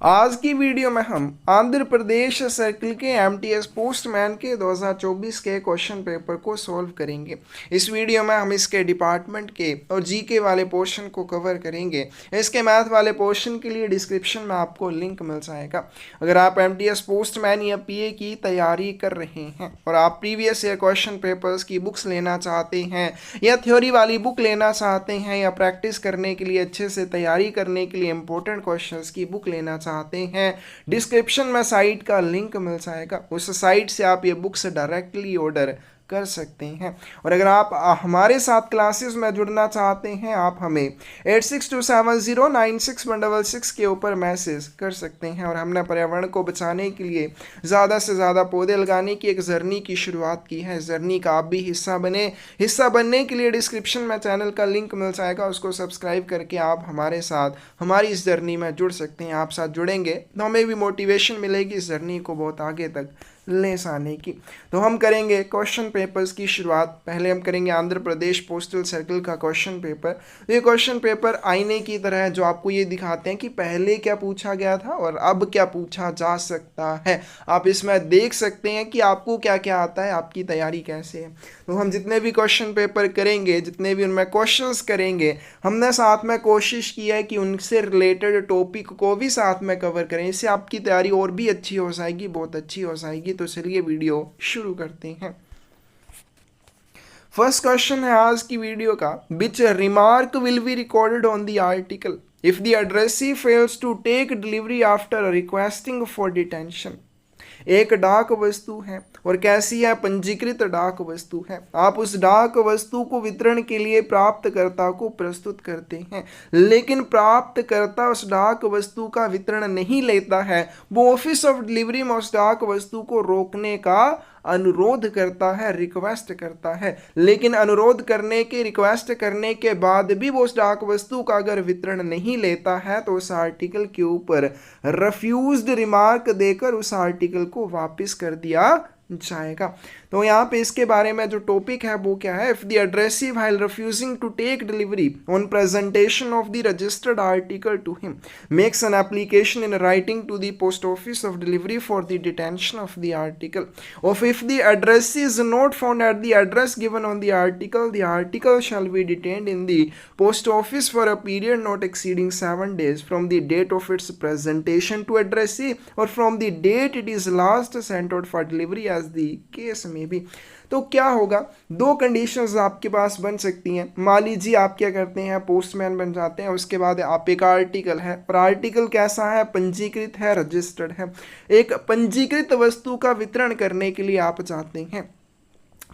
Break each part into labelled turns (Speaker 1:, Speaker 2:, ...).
Speaker 1: आज की वीडियो में हम आंध्र प्रदेश सर्किल के एमटीएस पोस्टमैन के 2024 के क्वेश्चन पेपर को सॉल्व करेंगे। इस वीडियो में हम इसके डिपार्टमेंट के और जीके वाले पोर्शन को कवर करेंगे। इसके मैथ वाले पोर्शन के लिए डिस्क्रिप्शन में आपको लिंक मिल जाएगा। अगर आप एमटीएस पोस्टमैन या पीए की तैयारी कर रहे हैं और आप प्रीवियस ईयर क्वेश्चन पेपर्स की बुक्स लेना चाहते हैं या थ्योरी वाली बुक लेना चाहते हैं या प्रैक्टिस करने के लिए अच्छे से तैयारी करने के लिए इंपॉर्टेंट क्वेश्चंस की बुक लेना चाहते हैं, डिस्क्रिप्शन में साइट का लिंक मिल जाएगा। उस साइट से आप ये बुक्स डायरेक्टली ऑर्डर कर सकते हैं। और अगर आप हमारे साथ क्लासेस में जुड़ना चाहते हैं, आप हमें 8627096166 के ऊपर मैसेज कर सकते हैं। और हमने पर्यावरण को बचाने के लिए ज़्यादा से ज़्यादा पौधे लगाने की एक जर्नी की शुरुआत की है। इस जर्नी का आप भी हिस्सा बने। हिस्सा बनने के लिए डिस्क्रिप्शन में चैनल का लिंक मिल जाएगा, उसको सब्सक्राइब करके आप हमारे साथ हमारी इस जर्नी में जुड़ सकते हैं। आप साथ जुड़ेंगे तो हमें भी मोटिवेशन मिलेगी इस जर्नी को बहुत आगे तक ले जाने की। तो हम करेंगे क्वेश्चन पेपर्स की शुरुआत। पहले हम करेंगे आंध्र प्रदेश पोस्टल सर्किल का क्वेश्चन पेपर। ये क्वेश्चन पेपर आईने की तरह है, जो आपको ये दिखाते हैं कि पहले क्या पूछा गया था और अब क्या पूछा जा सकता है। आप इसमें देख सकते हैं कि आपको क्या क्या आता है, आपकी तैयारी कैसे है। तो हम जितने भी क्वेश्चन पेपर करेंगे, जितने भी उनमें क्वेश्चंस करेंगे, हमने साथ में कोशिश की है कि उनसे रिलेटेड टॉपिक को भी साथ में कवर करें। इससे आपकी तैयारी और भी अच्छी हो जाएगी, बहुत अच्छी हो जाएगी। तो चलिए वीडियो शुरू करते हैं। फर्स्ट क्वेश्चन है आज की वीडियो का, which remark will be recorded on the article if the addressee fails to take delivery after requesting for detention. एक डाक वस्तु है और कैसी है, पंजीकृत डाक वस्तु है। आप उस डाक वस्तु को वितरण के लिए प्राप्तकर्ता को प्रस्तुत करते हैं, लेकिन प्राप्तकर्ता उस डाक वस्तु का वितरण नहीं लेता है। वो ऑफिस ऑफ डिलीवरी में उस डाक वस्तु को रोकने का अनुरोध करता है, रिक्वेस्ट करता है। लेकिन अनुरोध करने के, रिक्वेस्ट करने के बाद भी वो उस डाक वस्तु का अगर वितरण नहीं लेता है तो उस आर्टिकल के ऊपर रिफ्यूज्ड रिमार्क देकर उस आर्टिकल को वापस कर दिया जाएगा। तो यहाँ पे इसके बारे में जो टॉपिक है वो क्या है, if the addressee while refusing to take delivery on presentation of the registered article to him makes an application in writing to the post office of delivery for the detention of the article, और if the addressee is not found at the address given on the article shall be detained in the post office for a period not exceeding 7 days from the date of it's presentation to addressee और from the date it is last sent out for delivery as the case में भी। तो क्या होगा, दो conditions आपके पास बन सकती हैं। मान लीजिए आप क्या करते हैं, पोस्टमैन बन जाते हैं, उसके बाद आप एक आर्टिकल है और आर्टिकल कैसा है, पंजीकृत है, रजिस्टर्ड है। एक पंजीकृत वस्तु का वितरण करने के लिए आप जाते हैं,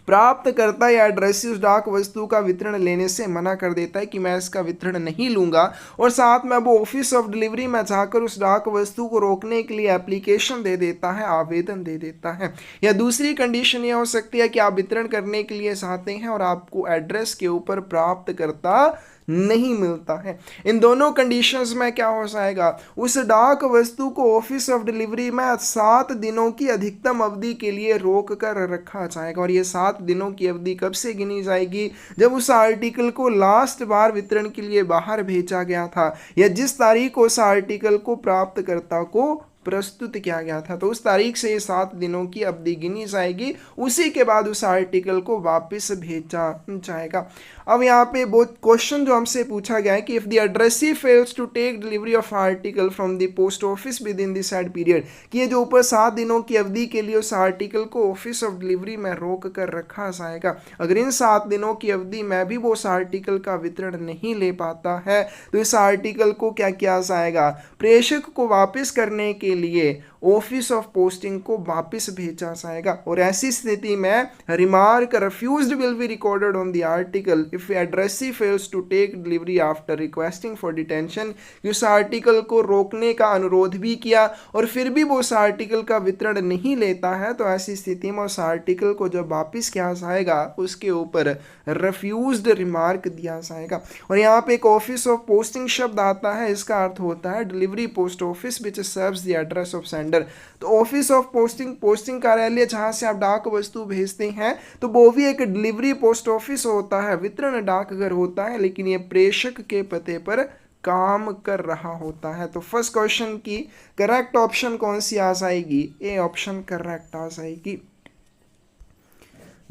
Speaker 1: प्राप्तकर्ता या एड्रेसी उस डाक वस्तु का वितरण लेने से मना कर देता है कि मैं इसका वितरण नहीं लूंगा, और साथ में वो ऑफिस ऑफ डिलीवरी में जाकर उस डाक वस्तु को रोकने के लिए एप्लीकेशन दे देता है, आवेदन दे देता है। या दूसरी कंडीशन ये हो सकती है कि आप वितरण करने के लिए चाहते हैं और आपको एड्रेस के ऊपर प्राप्तकर्ता नहीं मिलता है। इन दोनों कंडीशंस में क्या हो जाएगा, उस डाक वस्तु को ऑफिस ऑफ डिलीवरी में 7 दिनों की अधिकतम अवधि के लिए रोक कर रखा जाएगा। और ये 7 दिनों की अवधि कब से गिनी जाएगी, जब उस आर्टिकल को लास्ट बार वितरण के लिए बाहर भेजा गया था या जिस तारीख को उस आर्टिकल को प्राप्तकर्ता को प्रस्तुत किया गया था। तो उस तारीख से ये 7 दिनों की अवधि गिनी जाएगी, उसी के बाद उस आर्टिकल को वापस भेजा जाएगा। अब यहाँ पे बहुत क्वेश्चन जो हमसे पूछा गया है कि if the addressee fails to take delivery of article from the post office within the said period, कि ये जो ऊपर 7 दिनों की अवधि के लिए उस आर्टिकल को ऑफिस ऑफ डिलीवरी में रोक कर रखा जाएगा। अगर इन 7 दिनों की अवधि में भी वो उस आर्टिकल का वितरण नहीं ले पाता है तो इस आर्टिकल को क्या किया जाएगा, प्रेषक को वापस करने के लिए ऑफिस ऑफ पोस्टिंग को वापस भेजा जाएगा। और ऐसी स्थिति में remark refused will be recorded on the article if addressee fails to take delivery after requesting for detention. उस आर्टिकल को रोकने का अनुरोध भी किया और फिर भी वो उस आर्टिकल का वितरण नहीं लेता है, तो ऐसी स्थिति में उस आर्टिकल को जब वापस किया जाएगा उसके ऊपर रिफ्यूज्ड रिमार्क दिया जाएगा। और यहाँ पे एक ऑफिस ऑफ पोस्टिंग शब्द आता है, इसका अर्थ होता है delivery post office which serves the address of sender. तो ऑफिस ऑफ पोस्टिंग, पोस्टिंग कार्यालय जहां से आप डाक वस्तु भेजते हैं, तो वो भी एक डिलीवरी पोस्ट ऑफिस होता है, वितरण डाकघर होता है, लेकिन ये प्रेषक के पते पर काम कर रहा होता है। तो फर्स्ट क्वेश्चन की करेक्ट ऑप्शन कौन सी आ जाएगी? ए ऑप्शन करेक्ट आ जाएगी।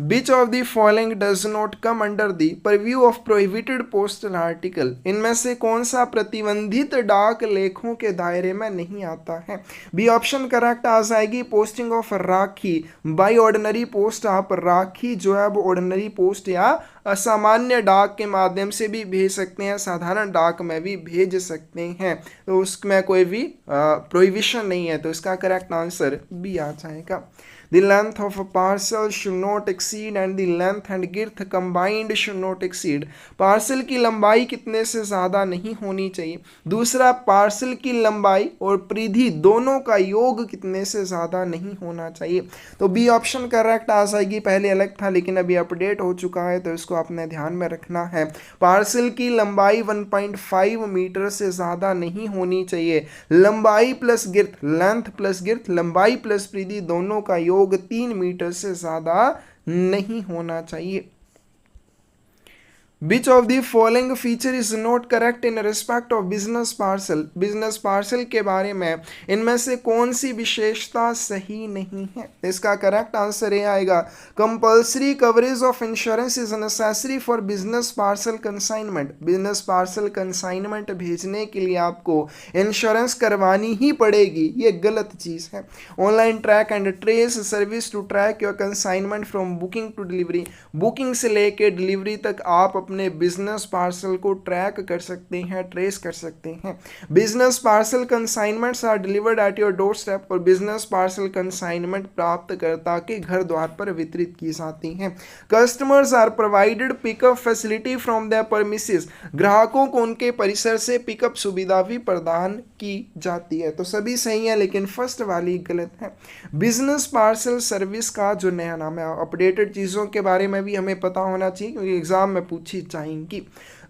Speaker 1: Which of the following does not come under the purview of prohibited postal article? इनमें से कौन सा प्रतिबंधित डाक लेखों के दायरे में नहीं आता है? बी ऑप्शन करेक्ट आ जाएगी। Posting of rakhi by ordinary post, आप राखी जो है वो ऑर्डिनरी पोस्ट या असामान्य डाक के माध्यम से भी भेज सकते हैं, साधारण डाक में भी भेज सकते हैं, तो उसमें कोई भी प्रोहिबिशन नहीं है। तो इसका करेक्ट आंसर बी आ जाएगा। The length of a parcel should not exceed and the length and girth combined should not exceed. Parcel की लंबाई कितने से ज़्यादा नहीं होनी चाहिए। दूसरा, पार्सल की लंबाई और परिधि दोनों का योग कितने से ज़्यादा नहीं होना चाहिए। तो बी ऑप्शन करेक्ट आ जाएगी। पहले अलग था लेकिन अभी अपडेट हो चुका है, तो इसको आपने ध्यान में रखना है। पार्सल की लंबाई 1.5 मीटर से ज़्यादा नहीं होनी चाहिए। लंबाई प्लस गिर्थ, लेंथ प्लस गिर्थ, लंबाई प्लस परिधि दोनों का योग 3 मीटर से ज्यादा नहीं होना चाहिए। Which of the following feature is not correct in respect of business parcel? Business parcel के बारे में इनमें से कौन सी विशेषता सही नहीं है? इसका करेक्ट आंसर ये आएगा। Compulsory coverage of insurance is necessary for business parcel consignment. Business parcel consignment भेजने के लिए आपको इंश्योरेंस करवानी ही पड़ेगी, ये गलत चीज़ है। Online track and trace service to track your consignment from booking to delivery. Booking से लेके डिलीवरी तक आप अपने बिजनेस पार्सल को ट्रैक कर सकते हैं, ट्रेस कर सकते हैं। Business parcel consignments are delivered at your doorstep, और बिजनेस पार्सल कंसाइनमेंट प्राप्तकर्ता के घर द्वार पर वितरित की जाती हैं। Customers are provided pickup facility from their premises. ग्राहकों को उनके परिसर से पिकअप सुविधा भी प्रदान की जाती है। तो सभी सही है लेकिन फर्स्ट वाली गलत है। बिजनेस पार्सल सर्विस का जो नया नाम है, अपडेटेड चीज़ों के बारे में भी हमें पता होना चाहिए क्योंकि एग्जाम में पूछी जाएंगी।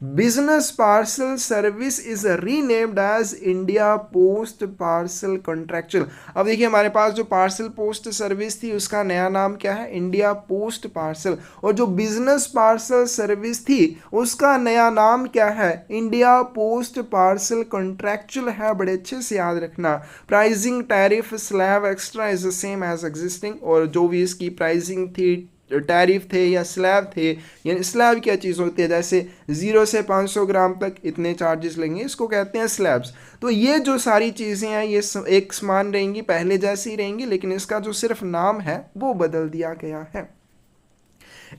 Speaker 1: Business parcel service is renamed as India post parcel contractual. अब देखिए हमारे पास जो पार्सल पोस्ट सर्विस थी उसका नया नाम क्या है? India post parcel. और जो बिजनेस पार्सल सर्विस थी उसका नया नाम क्या है? इंडिया पोस्ट पार्सल कॉन्ट्रैक्चुअल है। बड़े अच्छे से याद रखना। Pricing tariff slab extra is the same as existing, और जो भी इसकी प्राइसिंग थी, टैरिफ थे या स्लैब थे, यानी स्लैब क्या चीज़ होती है, जैसे 0 से 500 ग्राम तक इतने चार्जेस लेंगे, इसको कहते हैं स्लैब्स। तो ये जो सारी चीज़ें हैं ये एक समान रहेंगी, पहले जैसी रहेंगी, लेकिन इसका जो सिर्फ नाम है वो बदल दिया गया है।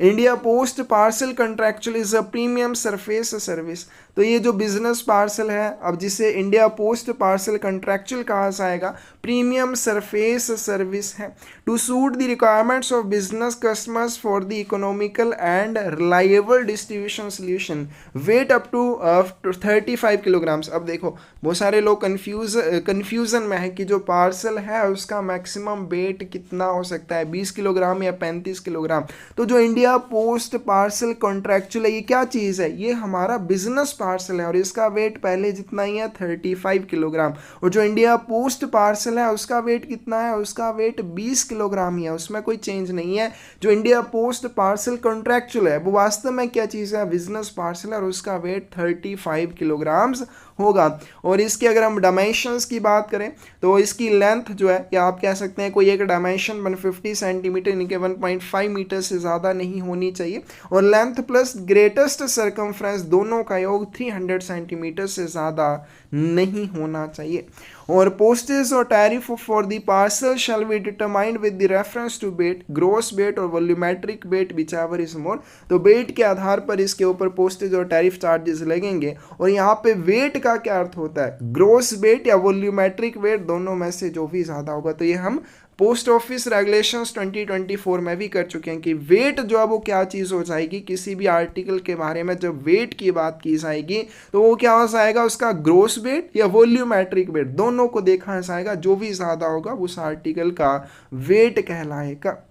Speaker 1: India post parcel contractual is a premium surface service. तो ये जो बिजनेस पार्सल है, अब जिसे इंडिया पोस्ट पार्सल कॉन्ट्रैक्चुअल कहा जाएगा, प्रीमियम सरफेस सर्विस है। To suit the requirements of business customers for the economical and reliable distribution solution, weight up to 35 kilograms. अब देखो बहुत सारे लोग कन्फ्यूजन में है कि जो पार्सल है उसका मैक्सिमम वेट कितना हो सकता है, 20 किलोग्राम या 35 किलोग्राम। तो जो इंडिया पोस्ट पार्सल कॉन्ट्रैक्चुअल है, ये क्या चीज़ है? ये हमारा बिजनेस पार्सल है और इसका वेट पहले जितना ही है 35 किलोग्राम। और जो इंडिया पोस्ट पार्सल है उसका वेट कितना है? उसका वेट 20 किलोग्राम ही है, उसमें कोई चेंज नहीं है। जो इंडिया पोस्ट पार्सल कॉन्ट्रैक्चुअल है वो वास्तव में क्या चीज़ है? बिजनेस पार्सल है और उसका वेट 35 किलोग्राम्स होगा। और इसकी अगर हम डायमेंशंस की बात करें तो इसकी लेंथ जो है, या आप कह सकते हैं कोई एक डायमेंशन 150 सेंटीमीटर यानी कि 1.5 मीटर से ज़्यादा नहीं होनी चाहिए, और लेंथ प्लस ग्रेटेस्ट सर्कमफ्रेंस दोनों का योग 300 सेंटीमीटर से ज़्यादा नहीं होना चाहिए। और पोस्टेज और tariff for the parcel shall be determined with the reference to weight, gross weight और volumetric weight whichever is more. तो वेट के आधार पर इसके ऊपर पोस्टेज और टैरिफ चार्जेस लगेंगे। और यहाँ पे वेट का क्या अर्थ होता है? ग्रॉस वेट या वॉल्यूमेट्रिक वेट, दोनों में से जो भी ज़्यादा होगा। तो ये हम पोस्ट ऑफिस रेगुलेशंस 2024 में भी कर चुके हैं कि वेट जो है वो क्या चीज़ हो जाएगी। किसी भी आर्टिकल के बारे में जब वेट की बात की जाएगी तो वो क्या हो जाएगा? उसका ग्रॉस वेट या वॉल्यूमेट्रिक वेट, दोनों को देखा जाएगा। जो भी ज़्यादा होगा उस आर्टिकल का वेट कहलाएगा।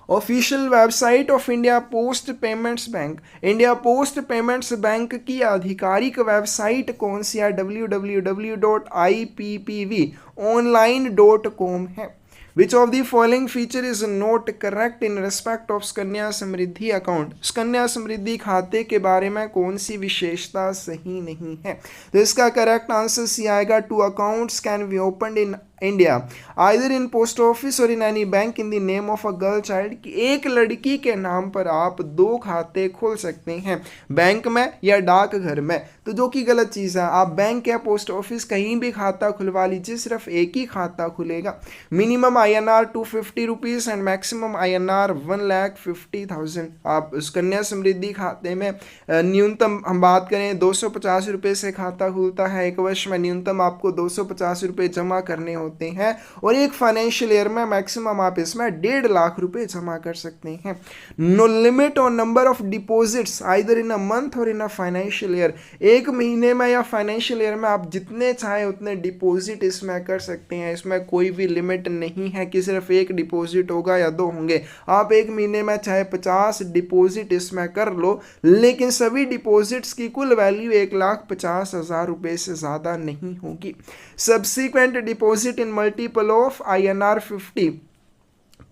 Speaker 1: Official website of India Post Payments Bank, India Post Payments Bank की आधिकारिक वेबसाइट कौन सी है? www.ippvonline.com है। Which of the following feature is not correct in respect of Sukanya Samriddhi account, Sukanya Samriddhi खाते के बारे में कौन सी विशेषता सही नहीं है? तो इसका करेक्ट आंसर सी आएगा, two accounts can be opened in India either in post office और in any bank in the name of a girl child, कि एक लड़की के नाम पर आप 2 खाते खोल सकते हैं, बैंक में या डाकघर में, तो जो कि गलत चीज़ है। आप बैंक या पोस्ट ऑफिस कहीं भी खाता खुलवा लीजिए, सिर्फ एक ही खाता खुलेगा। Minimum INR 250 rupees and maximum INR 1,50,000। आप उस कन्या समृद्धि खाते में न्यूनतम हम बात करें 250 रुपये से खाता खुलता है, एक वर्ष में न्यूनतम आपको 250 रुपये जमा करने होते हैं, और एक फाइनेंशियल ईयर में मैक्सिमम आप इसमें 1.5 लाख रुपए जमा कर सकते हैं। No limit on number of deposits either in a month or in a financial year, एक महीने में या फाइनेंशियल ईयर में आप जितने चाहे उतने डिपॉजिट इसमें कर सकते हैं। इसमें कोई भी लिमिट नहीं है कि सिर्फ एक डिपॉजिट होगा या 2 होंगे। आप एक महीने में चाहे 50 डिपॉजिट इसमें कर लो, लेकिन सभी डिपॉजिट्स की कुल वैल्यू 1,50,000 रुपये से ज़्यादा नहीं होगी। Subsequent deposit in multiple of INR 50,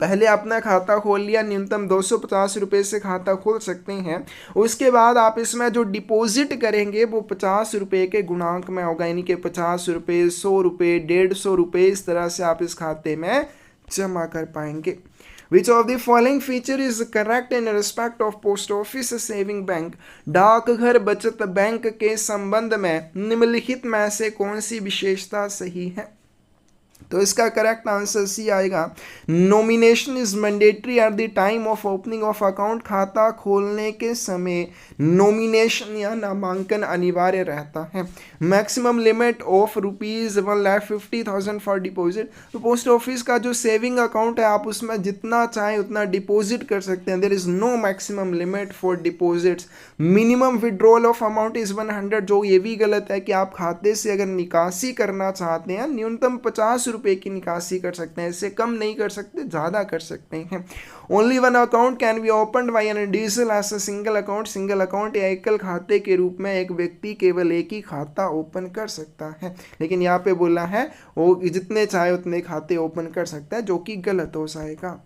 Speaker 1: पहले अपना खाता खोल लिया, न्यूनतम 250 रुपये से खाता खोल सकते हैं, उसके बाद आप इसमें जो डिपॉजिट करेंगे वो 50 रुपये के गुणांक में होगा, यानी कि 50 रुपये, 100 रुपये, 150 रुपये, इस तरह से आप इस खाते में जमा कर पाएंगे। विच of the following feature is correct in respect of post office saving bank, डाकघर बचत बैंक के संबंध में निम्नलिखित में से कौन सी विशेषता सही है? तो इसका करेक्ट आंसर सी आएगा, nomination is mandatory at the time of opening of account, खाता खोलने के समय नॉमिनेशन या नामांकन अनिवार्य रहता है। Maximum limit of ₹1,50,000 for deposit, तो पोस्ट ऑफिस का जो सेविंग अकाउंट है आप उसमें जितना चाहे उतना डिपॉजिट कर सकते हैं, there is no maximum limit for deposits. Minimum withdrawal of amount is 100, जो ये भी गलत है कि आप खाते से अगर निकासी करना चाहते हैं न्यूनतम 50 रुपए की निकासी कर सकते हैं, इससे कम नहीं कर सकते, ज़्यादा कर सकते हैं। Only one account can be opened by an individual as a single account, single account या एकल खाते के रूप में एक व्यक्ति केवल एक ही खाता ओपन कर सकता है, लेकिन यहाँ पे बोला है वो जितने चाहे उतने खाते ओपन कर सकता है, जो कि गलत हो जाएगा।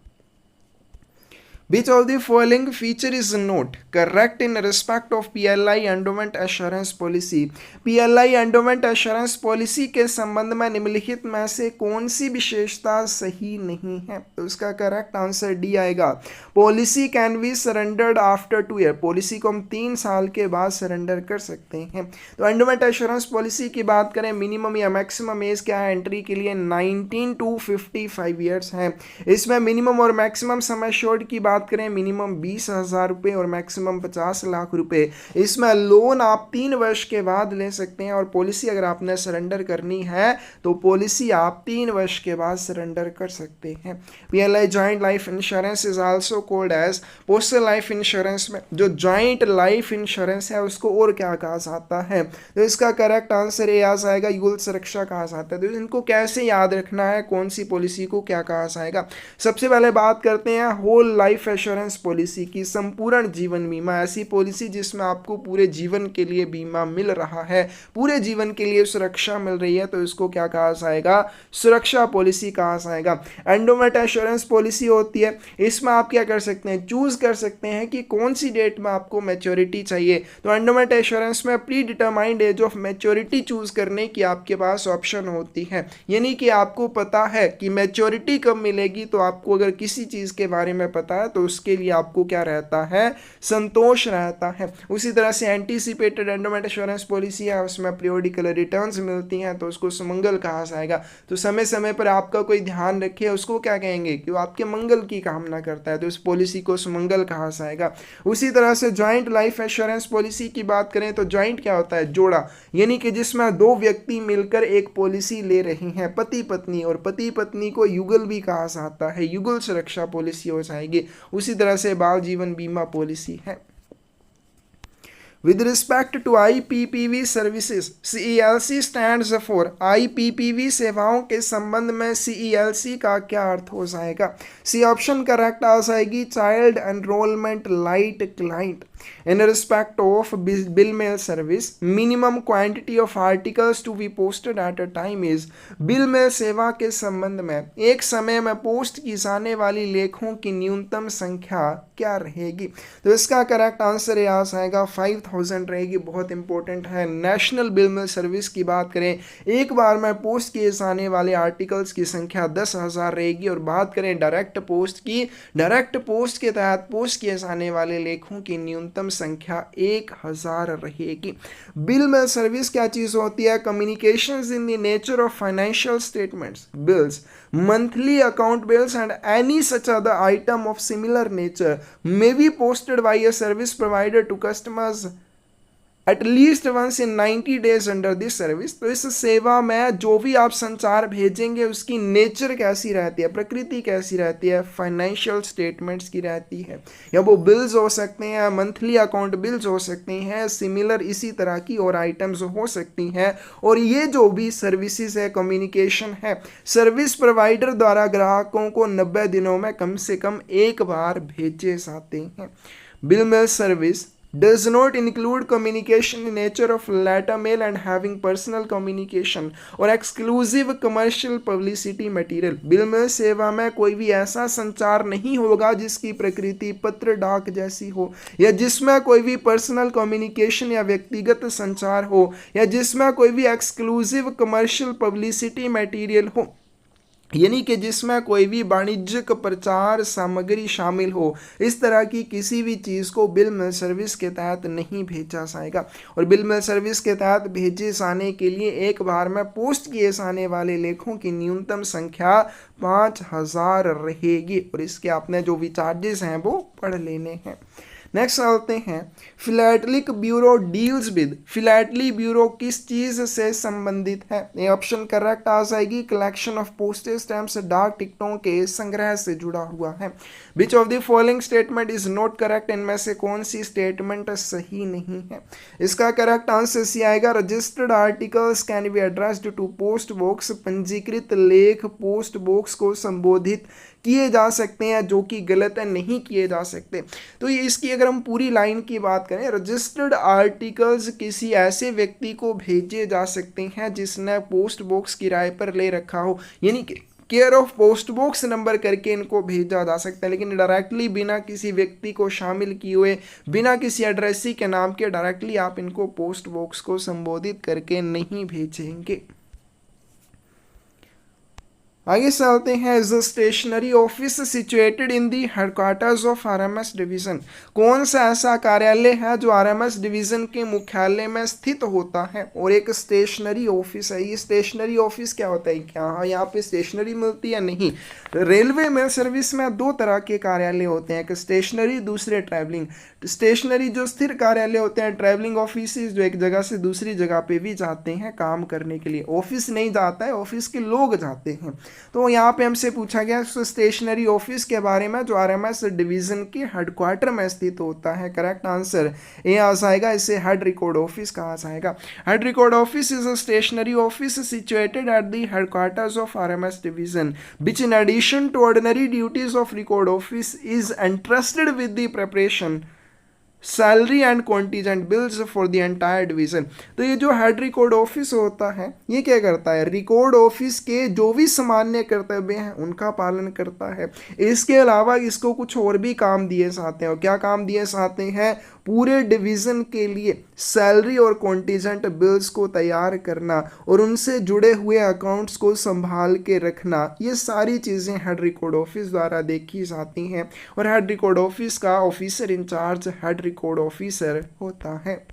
Speaker 1: Which of the following feature is not correct in respect of PLI endowment assurance policy? PLI endowment assurance policy के संबंध में निम्नलिखित में से कौन सी विशेषता सही नहीं है? तो इसका करेक्ट आंसर डी आएगा, policy can be surrendered after 2 year, policy को हम 3 साल के बाद सरेंडर कर सकते हैं। तो एंडोमेंट एश्योरेंस पॉलिसी की बात करें, मिनिमम या मैक्सिमम एज क्या है एंट्री के लिए? 19 to 55 ईयर्स है। इसमें मिनिमम और मैक्सिमम सम एश्योर्ड की बात करें, मिनिमम 20,000 रुपये और मैक्सिमम 50 लाख रुपए। इसमें लोन आप 3 वर्ष के बाद ले सकते हैं, और पॉलिसी अगर आपने सरेंडर करनी है तो पॉलिसी आप 3 वर्ष के बाद सरेंडर कर सकते हैं। PLI joint life insurance is also called as postal life insurance. में जो जॉइंट लाइफ इंश्योरेंस है उसको और क्या कहा जाता है? तो इसका करेक्ट आंसर ये आ जाएगा, युगल सुरक्षा कहा जाता है। तो इनको कैसे याद रखना है, कौन सी पॉलिसी को क्या कहा जाएगा? सबसे पहले बात करते हैं होल लाइफ एश्योरेंस पॉलिसी की, संपूर्ण जीवन बीमा, ऐसी पॉलिसी जिसमें आपको पूरे जीवन के लिए बीमा मिल रहा है, पूरे जीवन के लिए सुरक्षा मिल रही है, तो इसको क्या कहा जाएगा? सुरक्षा पॉलिसी कहा जाएगा। एंडोमेंट एश्योरेंस पॉलिसी होती है, इसमें आप क्या कर सकते हैं? चूज कर सकते हैं कि कौन सी डेट में आपको मैच्योरिटी चाहिए। तो एंडोमेंट एश्योरेंस में predetermined age of maturity choose करने की आपके पास ऑप्शन होती है, यानी कि आपको पता है कि मैच्योरिटी कब मिलेगी, तो आपको अगर किसी चीज के बारे में पता है तो उसके लिए आपको क्या रहता है? संतोष रहता है। उसी तरह से एंटीसिपेटेड एंडोमेंट एश्योरेंस पॉलिसी है, उसमें पीरियोडिकल रिटर्न्स मिलती हैं, तो उसको सुमंगल कहा जाएगा। तो समय समय पर आपका कोई ध्यान रखे, उसको क्या कहेंगे? कि वो आपके मंगल की कामना करता है, तो इस पॉलिसी को सुमंगल कहा जाएगा। उसी तरह से जॉइंट लाइफ एश्योरेंस पॉलिसी की बात करें तो जॉइंट क्या होता है? जोड़ा, यानी कि जिसमें 2 व्यक्ति मिलकर एक पॉलिसी ले रहे हैं, पति पत्नी, और पति पत्नी को युगल भी कहा जाता है, युगल सुरक्षा पॉलिसी हो जाएगी। उसी तरह से बाल जीवन बीमा पॉलिसी है। With respect to IPPV services, CELC stands for IPPV सेवाओं के संबंध में CELC का क्या अर्थ हो जाएगा? सी ऑप्शन करेक्ट आ जाएगी, child enrolment light client. In respect of bill mail service, minimum quantity of articles to be posted at a time is, bill mail सेवा के संबंध में एक समय में पोस्ट की जाने वाली लेखों की न्यूनतम संख्या क्या रहेगी? तो इसका करेक्ट आंसर यहाँ आएगा 5000 रहेगी। बहुत इंपॉर्टेंट है। नेशनल बिल मेल सर्विस की बात करें, एक बार में पोस्ट किए जाने वाले आर्टिकल्स की संख्या 10,000 रहेगी। और बात करें डायरेक्ट पोस्ट की, डायरेक्ट पोस्ट के तहत पोस्ट किए जाने वाले लेखों की न्यूनतम संख्या 1000 रहेगी। बिल मेल सर्विस क्या चीज होती है? Communications in the nature of financial statements, bills, monthly account bills and any such other item of similar nature may be posted by a service provider to customers at least once in 90 days under this service। तो इस सेवा में जो भी आप संचार भेजेंगे उसकी नेचर कैसी रहती है, प्रकृति कैसी रहती है? फाइनेंशियल स्टेटमेंट्स की रहती है, या वो बिल्स हो सकते हैं, मंथली अकाउंट बिल्स हो सकते हैं, सिमिलर इसी तरह की और आइटम्स हो सकती हैं। और ये जो भी सर्विसेज है, कम्युनिकेशन है, सर्विस प्रोवाइडर द्वारा ग्राहकों को 90 दिनों में कम से कम एक बार भेजे जाते हैं। Bill mail service does not include communication in nature of letter mail and having personal communication or exclusive commercial publicity material। Bill mail सेवा में कोई भी ऐसा संचार नहीं होगा जिसकी प्रकृति पत्र डाक जैसी हो, या जिसमें कोई भी पर्सनल कम्युनिकेशन या व्यक्तिगत संचार हो, या जिसमें कोई भी एक्सक्लूसिव कमर्शियल पब्लिसिटी मटेरियल हो, यानी कि जिसमें कोई भी वाणिज्यिक प्रचार सामग्री शामिल हो। इस तरह की किसी भी चीज़ को बिल मेल सर्विस के तहत नहीं भेजा जाएगा। और बिल मेल सर्विस के तहत भेजे जाने के लिए एक बार में पोस्ट किए जाने वाले लेखों की न्यूनतम संख्या 5000 रहेगी। और इसके आपने जो भी चार्जेस हैं वो पढ़ लेने हैं। नेक्स्ट आते हैं, philatelic bureau deals with, philately bureau किस चीज से संबंधित है? ये ऑप्शन करेक्ट आ जाएगी, कलेक्शन ऑफ पोस्टेज स्टैम्प्स, डाक टिकटों के संग्रह से जुड़ा हुआ है। Which of the following statement is not correct, इनमें से कौन सी स्टेटमेंट सही नहीं है? इसका करेक्ट आंसर सी आएगा, registered articles can be addressed to post box, पंजीकृत लेख पोस्ट बॉक्स को संबोधित किए जा सकते हैं, जो कि गलत है, नहीं किए जा सकते। तो ये इसकी अगर हम पूरी लाइन की बात करें, रजिस्टर्ड आर्टिकल्स किसी ऐसे व्यक्ति को भेजे जा सकते हैं जिसने पोस्ट बॉक्स किराए पर ले रखा हो, यानी कि care of post box number करके इनको भेजा जा सकता है। लेकिन डायरेक्टली बिना किसी व्यक्ति को शामिल किए हुए, बिना किसी एड्रेसी के नाम के डायरेक्टली आप इनको पोस्ट बॉक्स को संबोधित करके नहीं भेजेंगे। आगे चलते हैं, is the stationary office situated in the headquarters of RMS division. कौन सा ऐसा कार्यालय है जो आरएमएस डिवीजन के मुख्यालय में स्थित होता है और एक स्टेशनरी ऑफिस है? ये स्टेशनरी ऑफिस क्या होता है? क्या यहाँ पे स्टेशनरी मिलती है? नहीं। रेलवे में सर्विस में दो तरह के कार्यालय होते हैं, एक स्टेशनरी, दूसरे ट्रैवलिंग। स्टेशनरी जो स्थिर कार्यालय होते हैं, ट्रैवलिंग ऑफिस जो एक जगह से दूसरी जगह पे भी जाते हैं काम करने के लिए। ऑफिस नहीं जाता है, ऑफिस के लोग जाते हैं। तो यहाँ पे हमसे पूछा गया स्टेशनरी ऑफिस के बारे में जो आरएमएस डिवीजन के हेडक्वार्टर में स्थित होता है। करेक्ट आंसर ये आ जाएगा, इसे हेड रिकॉर्ड ऑफिस कहा जाएगा। Head record office is a stationary office situated at the headquarters of RMS division which in addition to ordinary duties of record office is entrusted with the preparation salary and contingent bills for the entire division. तो ये जो head record office होता है ये क्या करता है? Record office के जो भी सामान्य कर्तव्य हैं उनका पालन करता है। इसके अलावा इसको कुछ और भी काम दिए जाते हैं। और क्या काम दिए जाते हैं? पूरे डिवीजन के लिए सैलरी और कॉन्टीजेंट बिल्स को तैयार करना और उनसे जुड़े हुए अकाउंट्स को संभाल के रखना, ये सारी चीज़ें हेड रिकॉर्ड ऑफिस द्वारा देखी जाती हैं। और हेड रिकॉर्ड ऑफिस का officer in charge head record officer होता है।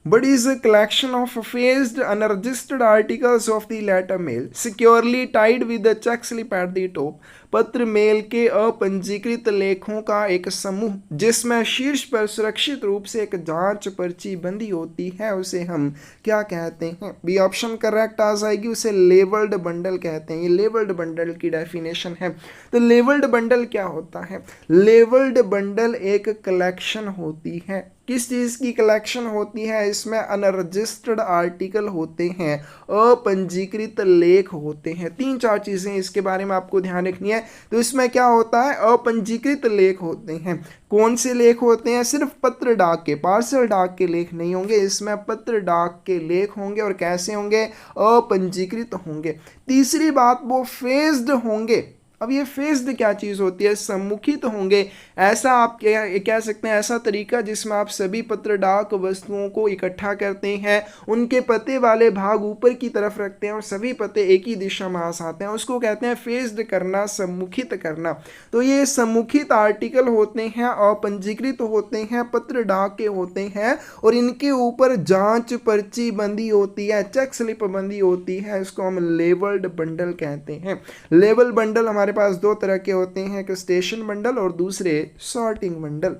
Speaker 1: But is a collection of phased unregistered articles of the letter mail securely tied with the check slip at the top। पत्र mail के अपंजीकृत लेखों का एक समूह जिसमें शीर्ष पर सुरक्षित रूप से एक जांच पर्ची बंधी होती है, उसे हम क्या कहते हैं? बी ऑप्शन करेक्ट आ जाएगी, उसे लेबल्ड बंडल कहते हैं। ये लेबल्ड बंडल की डेफिनेशन है। तो लेबल्ड बंडल क्या होता है? लेबल्ड बंडल एक कलेक्शन होती है किस चीज़ की कलेक्शन होती है इसमें? अनरजिस्टर्ड आर्टिकल होते हैं, अपंजीकृत लेख होते हैं। 3-4 चीज़ें इसके बारे में आपको ध्यान रखनी है। तो इसमें क्या होता है? अपंजीकृत लेख होते हैं। कौन से लेख होते हैं? सिर्फ पत्र डाक के, पार्सल डाक के लेख नहीं होंगे, इसमें पत्र डाक के लेख होंगे। और कैसे होंगे? अपंजीकृत होंगे। तीसरी बात, वो फेज्ड होंगे। अब ये फेज्ड क्या चीज़ होती है? सम्मुखित होंगे। ऐसा आप कह सकते हैं, ऐसा तरीका जिसमें आप सभी पत्र डाक वस्तुओं को इकट्ठा करते हैं, उनके पते वाले भाग ऊपर की तरफ रखते हैं और सभी पते एक ही दिशा में आते हैं, उसको कहते हैं फेज्ड करना, सम्मुखित करना। तो ये सम्मुखित आर्टिकल होते हैं, अपंजीकृत होते हैं, पत्र डाक के होते हैं और इनके ऊपर जांच पर्ची बंदी होती है, चेक स्लिप बंदी होती है। इसको हम लेबल्ड बंडल कहते हैं। लेबल बंडल हमारे पास 2 तरह के होते हैं, एक स्टेशन बंडल और दूसरे sorting bundle.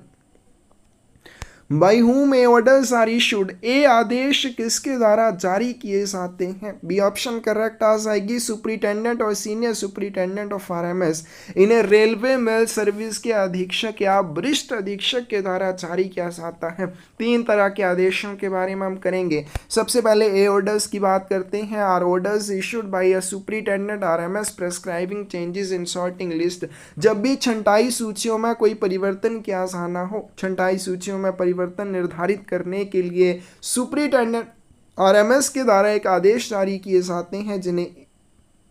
Speaker 1: By whom A orders are issued, A आदेश किसके द्वारा जारी किए जाते हैं? बी ऑप्शन करेक्ट आ जाएगी, सुपरिटेंडेंट और सीनियर सुपरिटेंडेंट ऑफ आरएमएस। इन्हें रेलवे मेल सर्विस के अधीक्षक या वरिष्ठ अधीक्षक के द्वारा जारी किया जाता है। 3 तरह के आदेशों के बारे में हम करेंगे। सबसे पहले ए ऑर्डर्स की बात करते हैं। R orders issued by a superintendent RMS prescribing changes in sorting list. जब भी छंटाई सूचियों में कोई परिवर्तन किया जाना हो, छंटाई सूचियों में परिवर्तन निर्धारित करने के लिए सुपरिटेंडेंट आरएमएस के द्वारा एक आदेश जारी किए जाते हैं, जिन्हें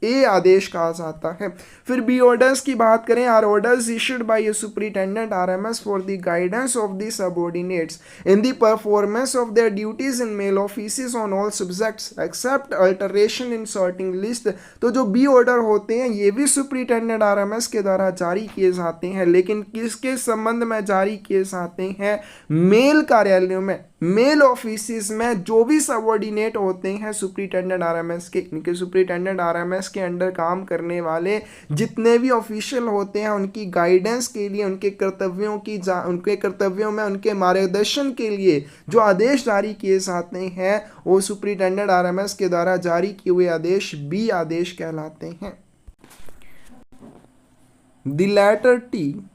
Speaker 1: ए आदेश कहा जाता है। फिर बी ऑर्डर्स की बात करें। R orders issued by a superintendent RMS for the guidance of the subordinates in the performance of their duties in mail offices on all subjects except alteration in sorting list. तो जो B order होते हैं ये भी superintendent RMS के द्वारा जारी किए जाते हैं, लेकिन किसके संबंध में जारी किए जाते हैं? मेल कार्यालयों में, मेल ऑफिसेस में जो भी सबऑर्डिनेट होते हैं सुपरिटेंडेंट आरएमएस के, इनके सुपरिटेंडेंट आरएमएस के अंडर काम करने वाले जितने भी ऑफिशियल होते हैं, उनकी गाइडेंस के लिए, उनके कर्तव्यों में उनके मार्गदर्शन के लिए जो आदेश जारी किए जाते हैं वो सुपरिटेंडेंट आरएमएस के द्वारा जारी किए हुए आदेश बी आदेश कहलाते हैं। The letter T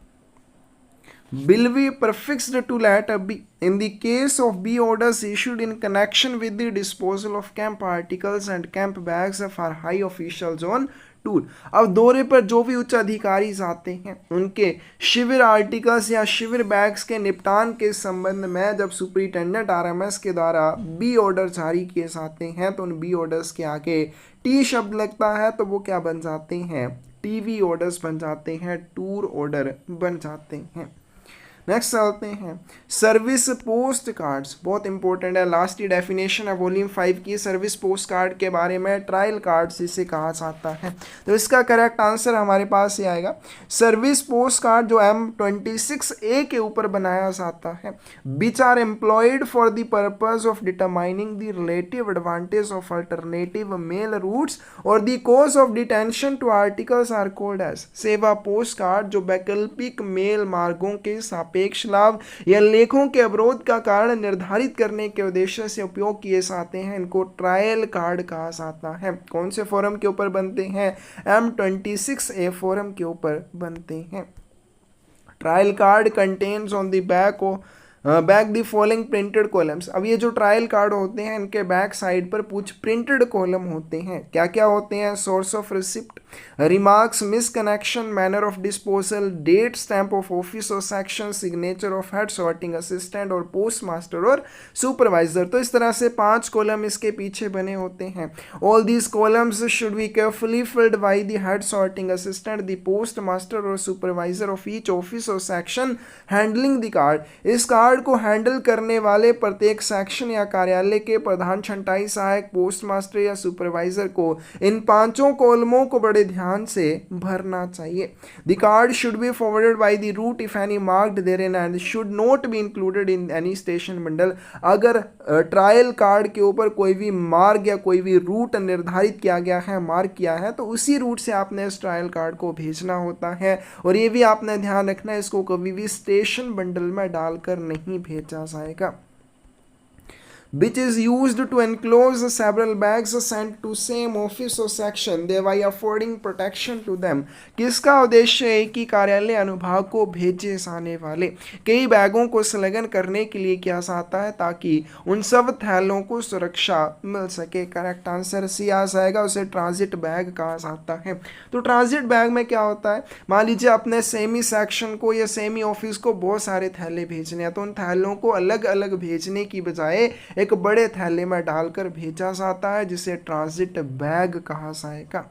Speaker 1: will be prefixed to letter B in the case of B orders issued in connection with the disposal of camp articles and camp bags for high officials on tour। अब दौरे पर जो भी उच्च अधिकारी जाते हैं उनके शिविर आर्टिकल्स या शिविर बैग्स के निपटान के संबंध में जब सुपरिटेंडेंट आरएमएस के द्वारा बी ऑर्डर जारी किए जाते हैं तो उन बी ऑर्डर्स के आगे टी शब्द लगता है, तो वो क्या बन जाते हैं? टीवी ऑर्डर्स बन जाते हैं, टूर ऑर्डर बन जाते हैं। नेक्स्ट चलते हैं सर्विस पोस्ट कार्ड्स, बहुत इंपॉर्टेंट है। लास्ट ही डेफिनेशन है वॉल्यूम 5 की सर्विस पोस्ट कार्ड के बारे में, ट्रायल कार्ड्स इसे कहा जाता है। तो इसका करेक्ट आंसर हमारे पास ये आएगा। सर्विस पोस्ट कार्ड जो M26A के ऊपर बनाया जाता है, which are employed for the purpose of determining the relative advantage of alternative mail routes और the cause of detention to articles are called as. सेवा पोस्ट कार्ड जो वैकल्पिक मेल मार्गों के सापेक्ष लाभ या लेखों के अवरोध का कारण निर्धारित करने के उद्देश्य से उपयोग किए जाते हैं, इनको ट्रायल कार्ड कहा जाता है। कौन से फॉरम के ऊपर बनते हैं? M26A फॉरम के ऊपर बनते हैं। Trial card contains on the back the following printed columns. अब ये जो ट्रायल कार्ड होते हैं इनके बैक साइड पर कुछ प्रिंटेड कॉलम होते हैं। क्या क्या होते हैं? Source of receipt, remarks, misconnection, manner of disposal, date, stamp of office और section, signature of head sorting assistant और पोस्ट मास्टर और सुपरवाइजर। तो इस तरह से 5 कॉलम इसके पीछे बने होते हैं। All these columns should be carefully filled by the head sorting assistant, the post master और सुपरवाइजर ऑफ ईच ऑफिस और सेक्शन हैंडलिंग द कार्ड। इस कार्ड को हैंडल करने वाले प्रत्येक सेक्शन या कार्यालय के प्रधान छंटाई सहायक, पोस्ट मास्टर या सुपरवाइजर को इन 5 कॉलमों को बड़े ध्यान से भरना चाहिए। The card should be forwarded by the route if any marked therein and should not be included in any station bundle. अगर ट्रायल कार्ड के ऊपर कोई भी मार्ग या कोई भी रूट निर्धारित किया गया है, मार्क किया है, तो उसी रूट से आपने इस ट्रायल कार्ड को भेजना होता है। और ये भी आपने ध्यान रखना है, इसको कभी भी स्टेशन बंडल में डालकर नहीं भेजा जाएगा। which is used to enclose several bags sent to same office or section thereby affording protection to them। किसका उद्देश्य एक ही कार्यालय अनुभाग को भेजे जाने वाले कई बैगों को संलग्न करने के लिए किया जाता है ताकि उन सब थैलों को सुरक्षा मिल सके। करेक्ट आंसर सी आ जाएगा, उसे ट्रांजिट बैग कहा जाता है। तो ट्रांजिट बैग में क्या होता है, मान लीजिए अपने सेमी सेक्शन को या सेमी ऑफिस को बहुत सारे थैले भेजने हैं, तो उन थैलों को अलग अलग भेजने की बजाय एक बड़े थैले में डालकर भेजा जाता है जिसे ट्रांजिट बैग कहा जाएगा।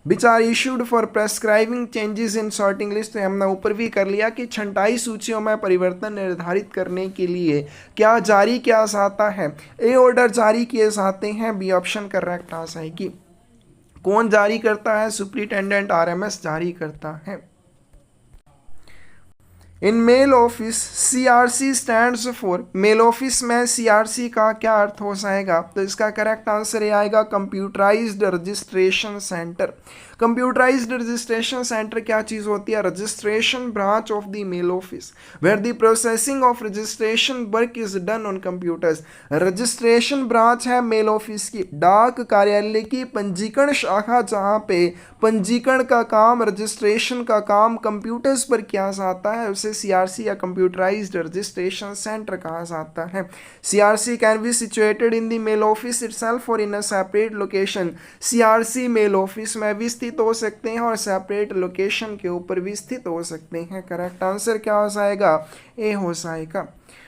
Speaker 1: Which are issued for prescribing changes in sorting list. हमने ऊपर भी कर लिया कि छंटाई सूचियों में परिवर्तन निर्धारित करने के लिए क्या जारी किया जाता है, ए ऑर्डर जारी किए जाते हैं, बी ऑप्शन करेक्ट आ जाएगी। कौन जारी करता है, सुप्रिंटेंडेंट आरएमएस जारी करता है। In mail office CRC stands for, mail office में सीआरसी का क्या अर्थ हो जाएगा, तो इसका करेक्ट आंसर ये आएगा computerised registration centre. Computerised registration centre क्या चीज होती है, registration branch of the mail office where the processing of registration work is done on computers. Registration branch है मेल ऑफिस की, डाक कार्यालय की पंजीकरण शाखा जहां पे पंजीकरण का काम, रजिस्ट्रेशन का काम कंप्यूटर्स पर किया जाता है, उसे सीआरसी या कंप्यूटराइज्ड रजिस्ट्रेशन सेंटर कहा जाता है। CRC can be situated in the mail office itself और in a separate location. CRC mail office में भी स्थित हो सकते हैं और सेपरेट लोकेशन के ऊपर भी स्थित हो सकते हैं। करेक्ट आंसर क्या हो जाएगा, ए हो जाएगा।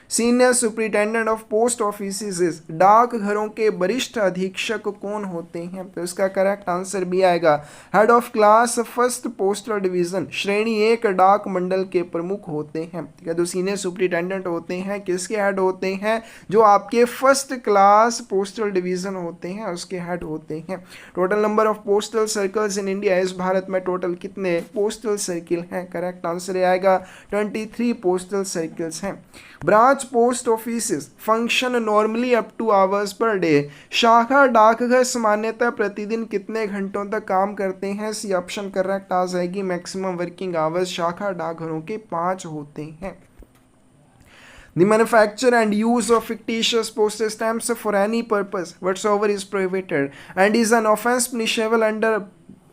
Speaker 1: Senior superintendent of post office, डाक घरों के वरिष्ठ अधीक्षक कौन होते हैं, तो इसका करेक्ट आंसर भी आएगा head of class first postal division, श्रेणी 1 डाक मंडल के प्रमुख होते हैं। ठीक है, तो सीनियर सुप्रिंटेंडेंट होते हैं, किसके हेड होते हैं, जो आपके फर्स्ट क्लास पोस्टल डिवीजन होते हैं उसके हेड होते हैं। Total number of postal circles in India, इस भारत में टोटल कितने पोस्टल सर्किल हैं, करेक्ट आंसर आएगा 23 पोस्टल सर्किल्स हैं। Branch post office function normally up two hours per day, शाखा डाकघर सामान्यतः प्रतिदिन कितने घंटों तक काम करते हैं, सी ऑप्शन करेक्ट आ जाएगी। मैक्सिमम वर्किंग आवर्स शाखा डाकघरों के 5 होते हैं। The manufacture and use of fictitious postage stamps for any purpose whatsoever is prohibited and is an offense punishable under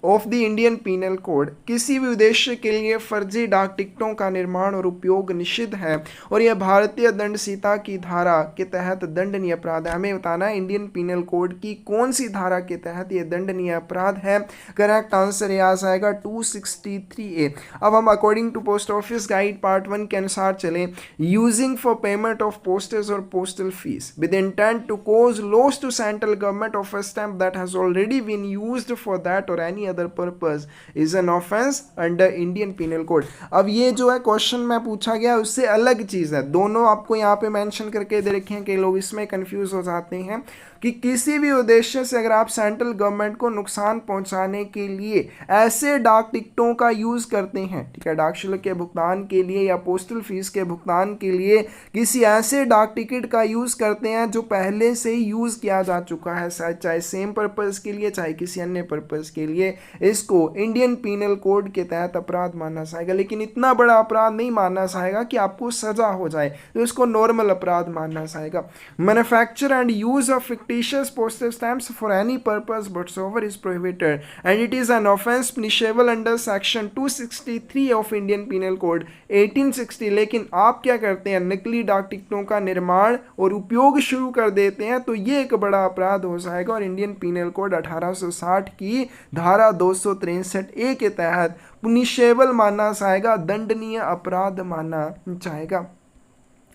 Speaker 1: of the Indian penal code. किसी भी उद्देश्य के लिए फर्जी डाक टिकटों का निर्माण और उपयोग निषिद्ध है और यह भारतीय दंड संहिता की धारा के तहत दंडनीय अपराध है। हमें बताना है इंडियन पीनल कोड की कौन सी धारा के तहत यह दंडनीय अपराध है। करेक्ट आंसर यह आ जाएगा 263A। अब हम according to post office guide part 1 के अनुसार चलें। Using for payment of postage और postal fees with intent to cause loss to central government of a stamp that has already been used for that और any other purpose is an offense under Indian Penal Code। अब ये जो है question में पूछा गया उससे अलग चीज है, दोनों आपको यहाँ पे मेंशन करके दे रखे हैं, कई लोग इसमें कंफ्यूज हो जाते हैं कि किसी भी उद्देश्य से अगर आप सेंट्रल गवर्नमेंट को नुकसान पहुंचाने के लिए ऐसे डाक टिकटों का यूज करते हैं, ठीक है, डाक शुल्क के भुगतान के लिए या पोस्टल फीस के भुगतान के लिए किसी ऐसे डाक टिकट का यूज करते हैं जो पहले से ही यूज किया जा चुका है, चाहे सेम पर्पज के लिए चाहे किसी अन्य पर्पज के लिए, इसको इंडियन पीनल कोड के तहत अपराध माना जाएगा। लेकिन इतना बड़ा अपराध नहीं माना जाएगा कि आपको सजा हो जाए, तो इसको नॉर्मल अपराध माना जाएगा। Manufacture and use of fictitious postage stamps for any purpose whatsoever is prohibited and it is an offense punishable under section 263 of Indian Penal Code 1860। लेकिन आप क्या करते हैं, नकली डाक टिकटों का निर्माण और उपयोग शुरू कर देते हैं, तो ये एक बड़ा अपराध हो जाएगा और इंडियन पीनल कोड 1860 की धारा 263A के तहत पुनिशेबल माना जाएगा, दंडनीय अपराध माना जाएगा।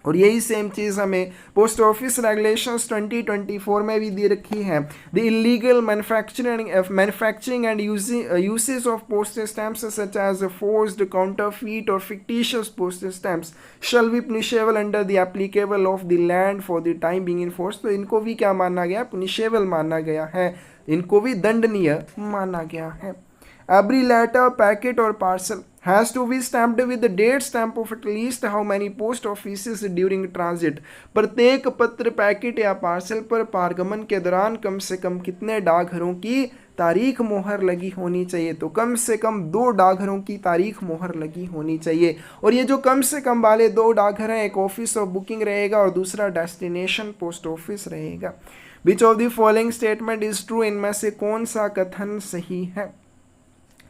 Speaker 1: और यही सेम चीज़ हमें पोस्ट ऑफिस रेगुलेशंस 2024 में भी दे रखी है। The illegal manufacturing and usage of postage stamps such as forced, counterfeit और fictitious postage stamps shall be punishable under the applicable of the land for the time being enforced. तो इनको भी क्या माना गया, पुनिशेबल माना गया है, इनको भी दंडनीय माना गया है। Every letter, packet or parcel has to be stamped with the date stamp of at least how many post offices during transit। प्रत्येक पत्र, पैकेट या पार्सल पर पारगमन के दौरान कम से कम कितने डाकघरों की तारीख मोहर लगी होनी चाहिए, तो कम से कम 2 डाकघरों की तारीख मोहर लगी होनी चाहिए। और ये जो कम से कम वाले 2 डाकघर हैं, एक ऑफिस ऑफ बुकिंग रहेगा और दूसरा डेस्टिनेशन पोस्ट ऑफिस रहेगा। विच of the following statement is true, इनमें से कौन सा कथन सही है?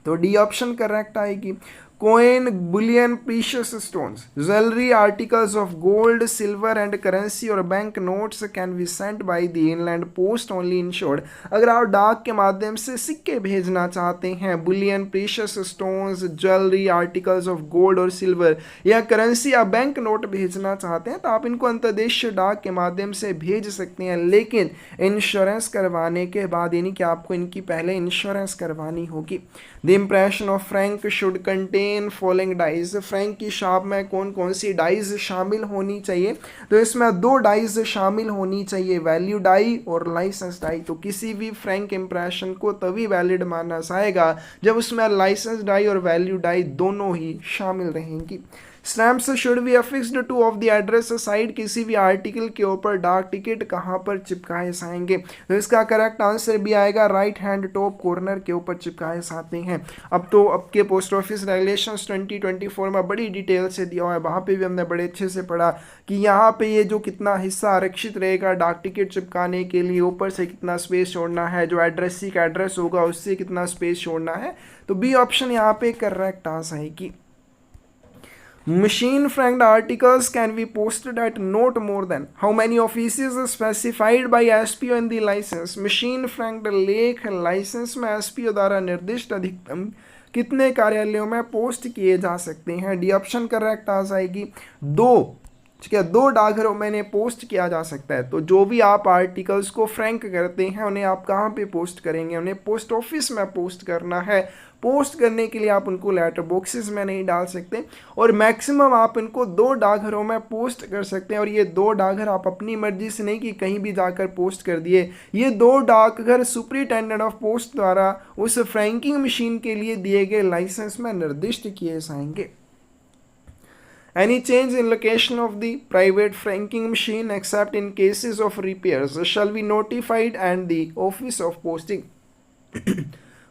Speaker 1: तो डी ऑप्शन करेक्ट आएगी। coin, bullion, precious stones, jewelry, articles of gold, silver and currency और bank notes can be sent by the inland post only insured। अगर आप डाक के माध्यम से सिक्के भेजना चाहते हैं, Boolean, precious stones, jewellery, articles of gold और सिल्वर या करेंसी या बैंक नोट भेजना चाहते हैं, तो आप इनको अंतर्देशीय डाक के माध्यम से भेज सकते हैं, लेकिन इंश्योरेंस करवाने के बाद, यानी कि आपको इनकी पहले इंश्योरेंस करवानी होगी। The impression of frank should contain following dies. Frank की शॉप में कौन कौन सी डाइज शामिल होनी चाहिए? तो इसमें 2 डाइज शामिल होनी चाहिए, वैल्यू डाई और लाइसेंस डाई। तो किसी भी फ्रैंक इम्प्रेशन को तभी वैलिड माना जाएगा जब उसमें लाइसेंस डाई और वैल्यू डाई दोनों ही शामिल रहेंगी। Stamps should be affixed to of the address side. किसी भी आर्टिकल के ऊपर डाक टिकट कहाँ पर चिपकाए जाएंगे? तो इसका करेक्ट आंसर भी आएगा राइट हैंड टॉप कॉर्नर के ऊपर चिपकाए जाते हैं। अब के पोस्ट ऑफिस रेगुलेशंस 2024 में बड़ी डिटेल से दिया हुआ है, वहाँ पे भी हमने बड़े अच्छे से पढ़ा कि यहाँ पे ये जो कितना हिस्सा आरक्षित रहेगा डाक टिकट चिपकाने के लिए, ऊपर से कितना स्पेस छोड़ना है, जो एड्रेसी का एड्रेस होगा उससे कितना स्पेस छोड़ना है। तो बी ऑप्शन यहाँ पे करेक्ट आंसर है कि machine franked articles can be posted at not more than how many offices specified by SPO in the license। machine franked लेख लाइसेंस में SPO द्वारा निर्दिष्ट अधिकतम कितने कार्यालयों में पोस्ट किए जा सकते हैं? डी ऑप्शन करेक्ट आ जाएगी 2। ठीक है, 2 डाकघरों में पोस्ट किया जा सकता है। तो जो भी आप आर्टिकल्स को फ्रैंक करते हैं उन्हें आप कहाँ पे पोस्ट करेंगे? उन्हें पोस्ट ऑफिस में पोस्ट करना है। पोस्ट करने के लिए आप उनको लेटर बॉक्सेस में नहीं डाल सकते, और मैक्सिमम आप इनको 2 डाकघरों में पोस्ट कर सकते हैं। और ये 2 डाकघर आप अपनी मर्जी से नहीं कि कहीं भी जाकर पोस्ट कर दिए, ये 2 डाकघर सुपरिटेंडेंट ऑफ पोस्ट द्वारा उस फ्रैंकिंग मशीन के लिए दिए गए लाइसेंस में निर्दिष्ट किए जाएंगे। Any change in location of the private franking machine except in cases of repairs shall be notified and the office of posting।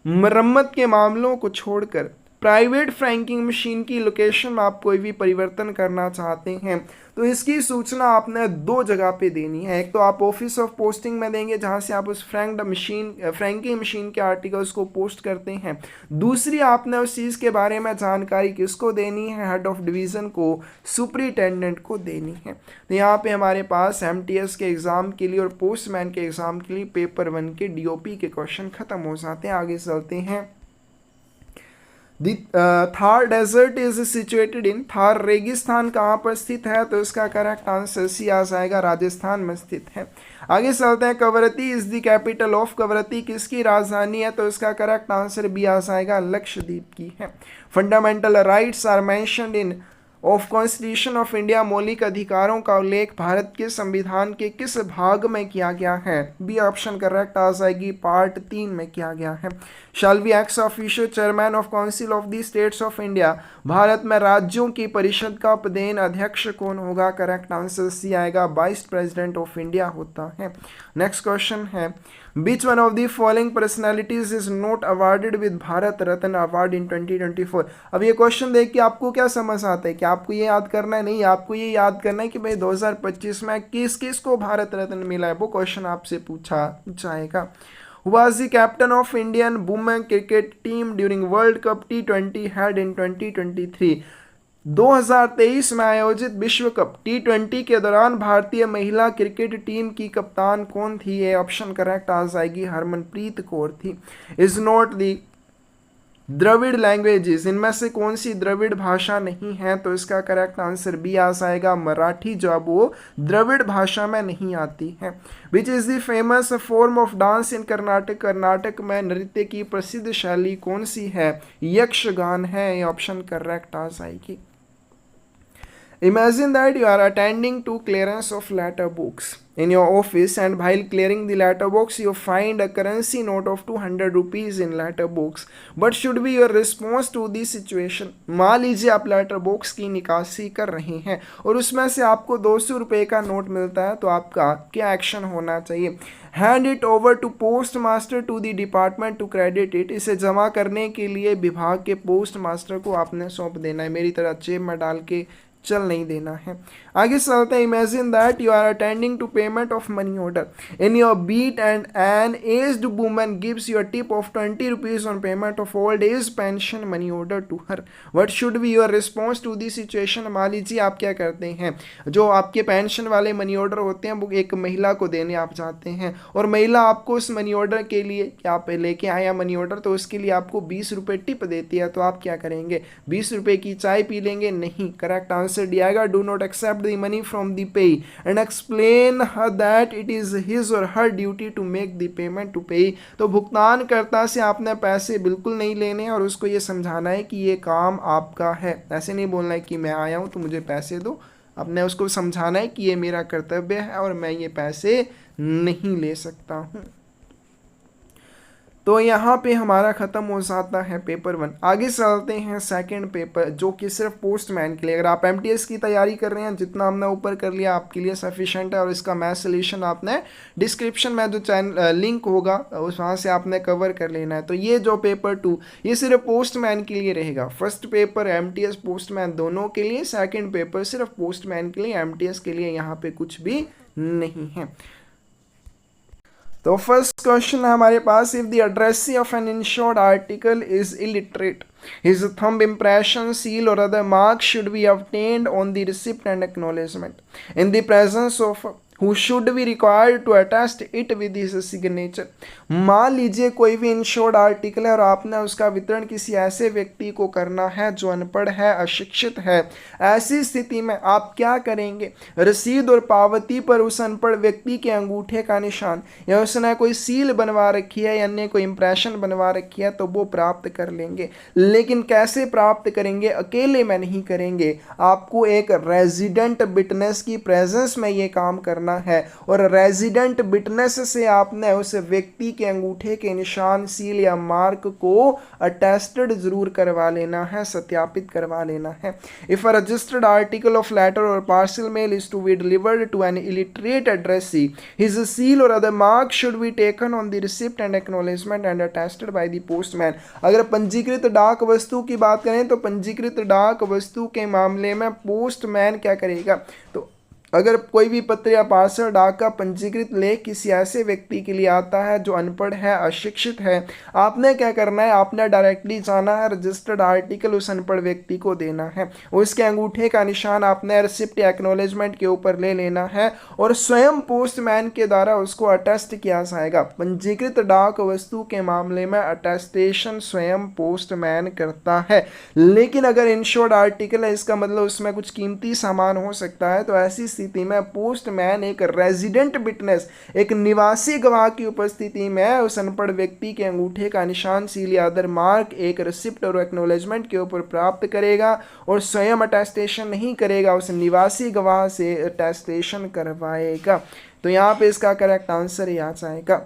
Speaker 1: मरम्मत के मामलों को छोड़कर प्राइवेट फ्रैंकिंग मशीन की लोकेशन में आप कोई भी परिवर्तन करना चाहते हैं तो इसकी सूचना आपने 2 जगह पे देनी है। एक तो आप ऑफिस ऑफ पोस्टिंग में देंगे जहां से आप उस फ्रैंकिंग मशीन के आर्टिकल्स को पोस्ट करते हैं। दूसरी आपने उस चीज़ के बारे में जानकारी किसको देनी है? हेड ऑफ डिवीज़न को, सुपरिटेंडेंट को देनी है। तो यहाँ पे हमारे पास MTS के एग्ज़ाम के लिए और पोस्टमैन के एग्ज़ाम के लिए पेपर 1 के DOP के क्वेश्चन खत्म हो जाते हैं। आगे चलते हैं। Thar desert is situated in. Thar रेगिस्तान कहाँ पर स्थित है? तो इसका करेक्ट आंसर सी आ जाएगा, राजस्थान में स्थित है। आगे चलते हैं। Kavaratti is the capital of. Kavaratti किसकी राजधानी है? तो इसका करेक्ट आंसर भी आ जाएगा, लक्षद्वीप की है। Fundamental rights are mentioned in of constitution of India. मौलिक अधिकारों का उल्लेख भारत के संविधान के किस भाग में किया गया है? बी ऑप्शन करेक्ट आ जाएगी, पार्ट 3 में किया गया है। Shall be ex officio chairman of council of the states of India. Bharat में राज्यों की परिषद का पदेन अध्यक्ष कौन होगा? करेक्ट आंसर सी आएगा, वाइस प्रेसिडेंट ऑफ इंडिया होता है। नेक्स्ट क्वेश्चन है, Which one of the following personalities is not awarded with Bharat Ratna award in 2024? अब ये क्वेश्चन देख के आपको क्या समझ आता है कि आपको ये याद करना है? नहीं, आपको ये याद करना है कि भाई 2025 में किस किस को भारत रत्न मिला है, वो क्वेश्चन आपसे पूछा जाएगा। Who was the captain of Indian women cricket team during World Cup T20 held in 2023? 2023 में आयोजित विश्व कप T20 के दौरान भारतीय महिला क्रिकेट टीम की कप्तान कौन थी? ये ऑप्शन करेक्ट आ जाएगी, हरमनप्रीत कौर थी। Is not the Dravidian languages. इनमें से कौन सी द्रविड़ भाषा नहीं है? तो इसका करेक्ट आंसर भी आ जाएगा, मराठी, जो अब वो द्रविड़ भाषा में नहीं आती है। Which is the famous form of dance इन कर्नाटक। कर्नाटक में नृत्य की प्रसिद्ध शैली कौन सी है? यक्षगान है। ये ऑप्शन करेक्ट आ जाएगी। Imagine that you are attending to clearance of letter books in your office, and while clearing the letter box you find a currency note of 200 rupees in letter box. What should be your response to this situation? मान लीजिए आप letter box की निकासी कर रहे हैं और उसमें से आपको 200 रुपये का नोट मिलता है, तो आपका क्या एक्शन होना चाहिए? Hand it over to postmaster to the department to credit it. इसे जमा करने के लिए विभाग के पोस्ट मास्टर को आपने सौंप देना है, मेरी तरह जेब में डाल के चल नहीं देना है। आगे चलते हैं। Imagine that you are attending to payment of money order in your beat and an aged woman gives you a tip of 20 rupees on payment of old age pension money order to her. What should be your response to this situation? मान लीजिए आप क्या करते हैं, जो आपके pension वाले money order होते हैं वो एक महिला को देने आप जाते हैं, और महिला आपको उस मनी ऑर्डर के लिए, क्या आप लेके आया मनी ऑर्डर, तो उसके लिए आपको 20 रुपये टिप देती है, तो आप क्या करेंगे? 20 रुपये की चाय पी लेंगे? नहीं, करेक्ट आंसर दिया। Do not accept the money from the pay and explain her that it is his और her duty to make the payment to pay. तो भुगतानकर्ता से आपने पैसे बिल्कुल नहीं लेने और उसको ये समझाना है कि ये काम आपका है। ऐसे नहीं बोलना है कि मैं आया हूँ तो मुझे पैसे दो, आपने उसको समझाना है कि ये मेरा कर्तव्य है और मैं ये पैसे नहीं ले सकता हूँ। तो यहाँ पे हमारा ख़त्म हो जाता है पेपर 1। आगे चलते हैं सेकंड पेपर, जो कि सिर्फ पोस्टमैन के लिए। अगर आप एमटीएस की तैयारी कर रहे हैं, जितना हमने ऊपर कर लिया आपके लिए सफिशेंट है, और इसका मैथ सोल्यूशन आपने डिस्क्रिप्शन में जो चैनल लिंक होगा उस वहाँ से आपने कवर कर लेना है। तो ये जो पेपर 2 ये सिर्फ पोस्टमैन के लिए रहेगा। फर्स्ट पेपर एमटीएस पोस्टमैन दोनों के लिए, सेकेंड पेपर सिर्फ पोस्टमैन के लिए, एमटीएस के लिए यहाँ पे कुछ भी नहीं है। तो फर्स्ट क्वेश्चन है हमारे पास, if the addressee of an insured article is illiterate, his thumb impression, seal or other mark should be obtained on the receipt and acknowledgement in the presence of who should be required to attest it with his signature। मान लीजिए कोई भी insured article है और आपने उसका वितरण किसी ऐसे व्यक्ति को करना है जो अनपढ़ है, अशिक्षित है। ऐसी स्थिति में आप क्या करेंगे? रसीद और पावती पर उस अनपढ़ व्यक्ति के अंगूठे का निशान या उसने कोई सील बनवा रखी है या अन्य कोई इंप्रेशन बनवा रखी है तो वो प्राप्त कर लेंगे। लेकिन कैसे प्राप्त करेंगे? अकेले में नहीं करेंगे, आपको एक रेजिडेंट विटनेस की प्रेजेंस में ये काम करना है, और रेजिडेंट विटनेस से आपने उस व्यक्ति के अंगूठे के निशान, सील या मार्क को अटेस्टेड जरूर करवा लेना है, सत्यापित करवा लेना है। If a registered article of letter और parcel mail is to be delivered to an illiterate addressee, his seal और other mark should be taken on the receipt and acknowledgement and attested by the postman. अगर पंजीकृत डाक वस्तु की बात करें तो पंजीकृत डाक वस्तु के मामले में पोस्टमैन क्या करेगा? तो अगर कोई भी पत्र या पार्सल डाक का पंजीकृत लेख किसी ऐसे व्यक्ति के लिए आता है जो अनपढ़ है, अशिक्षित है, आपने क्या करना है? आपने डायरेक्टली जाना है, रजिस्टर्ड आर्टिकल उस अनपढ़ व्यक्ति को देना है, उसके अंगूठे का निशान आपने रिसिप्ट या एक्नॉलेजमेंट के ऊपर ले लेना है और स्वयं पोस्टमैन के द्वारा उसको अटेस्ट किया जाएगा। पंजीकृत डाक वस्तु के मामले में अटेस्टेशन स्वयं पोस्टमैन करता है। लेकिन अगर इंश्योर्ड आर्टिकल है, इसका मतलब उसमें कुछ कीमती सामान हो सकता है, तो ऐसी स्थिति में पोस्टमैन एक रेजिडेंट विटनेस, एक निवासी गवाह की उपस्थिति में उस अनपढ़ व्यक्ति के अंगूठे का निशान, सील या अदर मार्क एक रिसिप्ट और एक्नॉलेजमेंट के ऊपर प्राप्त करेगा और स्वयं अटेस्टेशन नहीं करेगा, उस निवासी गवाह से अटेस्टेशन करवाएगा। तो यहाँ पे इसका करेक्ट आंसर ये आ जाएगा।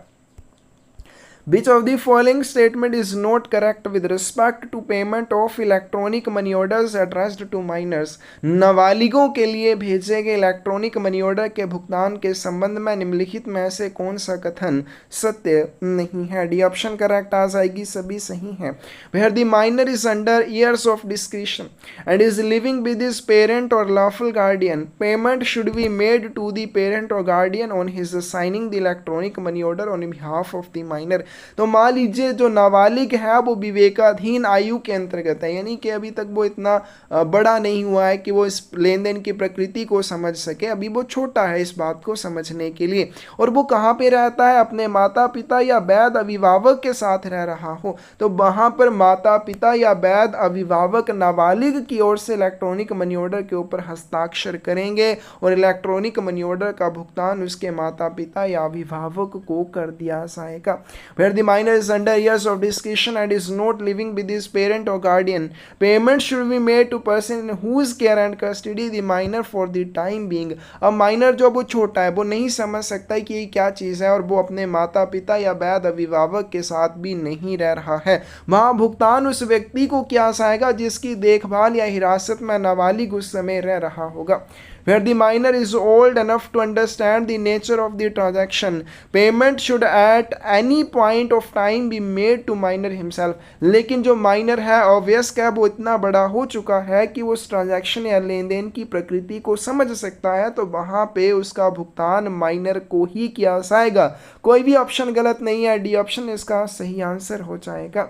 Speaker 1: Which of the following statement is not correct with respect to payment of electronic money orders addressed to minors? नाबालिगों के लिए भेजे गए इलेक्ट्रॉनिक मनी ऑर्डर के भुगतान के संबंध में निम्नलिखित में से कौन सा कथन सत्य नहीं है? डी ऑप्शन करेक्ट आ जाएगी, सभी सही हैं। Where the minor is under years of discretion and is living with his parent or lawful guardian, payment should be made to the parent or guardian on his signing the electronic money order on behalf of the minor। तो मान लीजिए जो नाबालिग है वो विवेकाधीन आयु के अंतर्गत है, यानी कि अभी तक वो इतना बड़ा नहीं हुआ है कि वो इस लेन देन की प्रकृति को समझ सके, अभी वो छोटा है इस बात को समझने के लिए। और वो कहाँ पे रहता है? अपने माता पिता या वैध अभिभावक के साथ रह रहा हो, तो वहाँ पर माता पिता या वैध अभिभावक नाबालिग की ओर से इलेक्ट्रॉनिक मनी ऑर्डर के ऊपर हस्ताक्षर करेंगे और इलेक्ट्रॉनिक मनी ऑर्डर का भुगतान उसके माता पिता या अभिभावक को कर दिया जाएगा। where the minor is under years of discretion and is not living with his parent or guardian, payment should be made to person in whose care and custody the minor for the time being. अब minor जो वो छोटा है, वो नहीं समझ सकता है कि ये क्या चीज़ है, और वो अपने माता पिता या वैध अभिभावक के साथ भी नहीं रह रहा है, वहाँ भुगतान उस व्यक्ति को क्या आएगा जिसकी देखभाल या हिरासत में नाबालिग उस समय रह रहा होगा. Where the minor is old enough to understand the nature of the transaction, payment should at any point of time be made to minor himself. लेकिन जो माइनर है ऑब्वियस है, वो इतना बड़ा हो चुका है कि वो उस ट्रांजैक्शन या लेन देन की प्रकृति को समझ सकता है, तो वहाँ पे उसका भुगतान माइनर को ही किया जाएगा. कोई भी ऑप्शन गलत नहीं है, डी ऑप्शन इसका सही आंसर हो जाएगा.